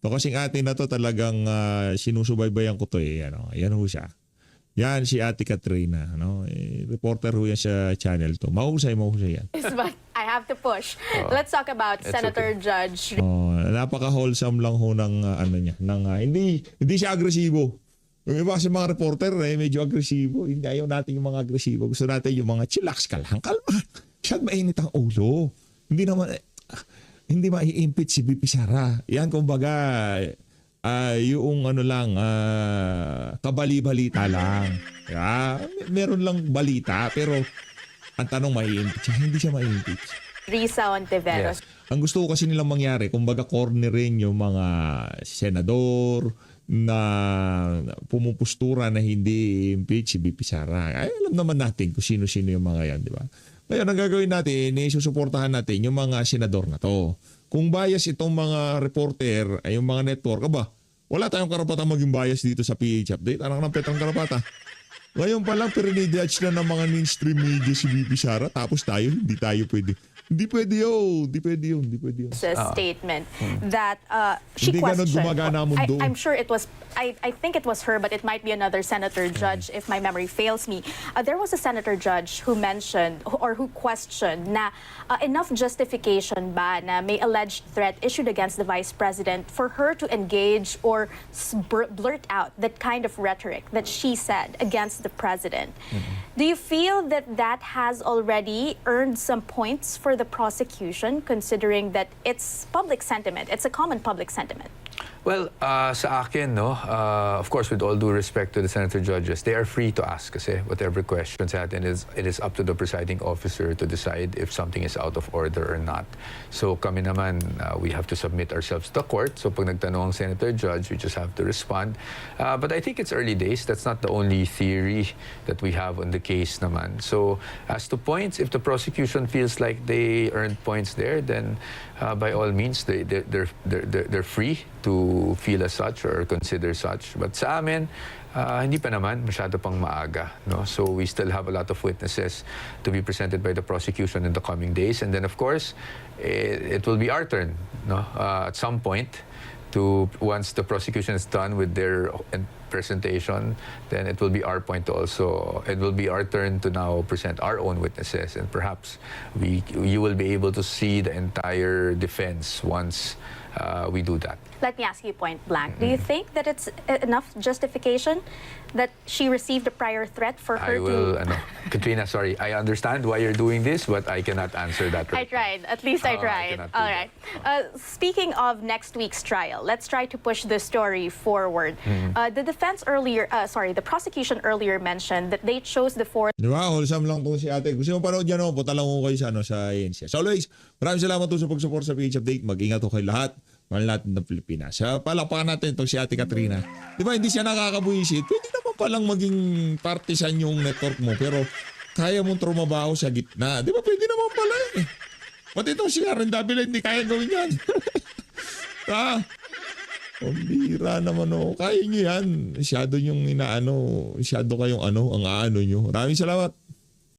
Ito kasing ate na to talagang sinusubaybayan ko to Yan ho siya. Yan si Ate Katrina. No? Reporter ho yan sa channel to. Mahusay yan.
But I have to push. Let's talk about Senator Judge.
Napaka-wholesome lang ho ng hindi siya agresibo. Yung iba kasi mga reporter medyo agresibo. Hindi, ayaw natin yung mga agresibo. Gusto natin yung mga chillax ka lang. Kalma. Siyad mainit ang ulo. Hindi ma-impeach si BP Sara. Yan kumbaga yung kabali-balita lang. Meron lang balita pero ang tanong ma-impeach. Hindi siya ma-impeach.
Risa Ontiveros.
Yes.
Ang gusto ko kasi nilang mangyari, kumbaga cornerin yung mga senador na pumupustura na hindi impeach si BP Sara. Ay, alam naman natin kung sino-sino yung mga yan, di ba? Ngayon, ang gagawin natin, susuportahan natin yung mga senador na to. kung bias itong mga reporter ay yung mga network, wala tayong karapatan maging bias dito sa PH Update. Anak ng Petrang Karapata. Ngayon pa lang, pero ni-judge na ng mga mainstream media si VP Sara, tapos tayo, hindi tayo pwede. Hindi pwede yun.
Statement that she
Hindi ganun
questioned.
gumagana ang mundo.
I'm sure it was. I think it was her, but it might be another senator judge if my memory fails me. There was a senator judge who mentioned or who questioned na enough justification ba na may alleged threat issued against the vice president for her to engage or blurt out that kind of rhetoric that she said against the president. Do you feel that that has already earned some points for the prosecution, considering that it's public sentiment, it's a common public sentiment?
Well, sa akin, no, of course, with all due respect to the senator judges, they are free to ask kasi whatever questions natin, it is up to the presiding officer to decide if something is out of order or not. So kami naman, we have to submit ourselves to the court. So pag nagtanong ang senator judge, we just have to respond. But I think it's early days. That's not the only theory that we have on the case naman. So as to points, if the prosecution feels like they earned points there, then by all means, they're free to feel as such or consider such. But sa amin, hindi pa naman, masyado pang maaga. No? So we still have a lot of witnesses to be presented by the prosecution in the coming days. And then, of course, it will be our turn, no? At some point, once the prosecution is done with their presentation, then it will be our turn to now present our own witnesses, and perhaps you will be able to see the entire defense once we do that.
Let me ask you point blank. Do you think that it's enough justification that she received a prior threat for her
Katrina, sorry, I understand why you're doing this, but I cannot answer that
I
right
tried. At least I tried.
cannot do
All right. Speaking of next week's trial, let's try to push the story forward. The prosecution earlier mentioned that they chose the fourth.
Di ba? Wholesome lang po si ate. Gusto mo panood yan, punta lang ko kayo sa Ayencia. So always, maraming salamat po sa pag-support sa PH Update. Mag-ingat po kayo lahat. Mahal natin ng Pilipinas. Palakpakan natin itong si ate Katrina. Di ba, hindi siya nakakabuisit. Pwede naman palang maging partisan yung network mo, pero kaya mong trumabaho sa gitna. Di ba, pwede naman pala eh. Pati itong si Karen Davila, hindi kaya gawin yan. Pambira naman o. Kaya nyo yan. Masyado yung masyado kayong ang aano nyo. Maraming salamat.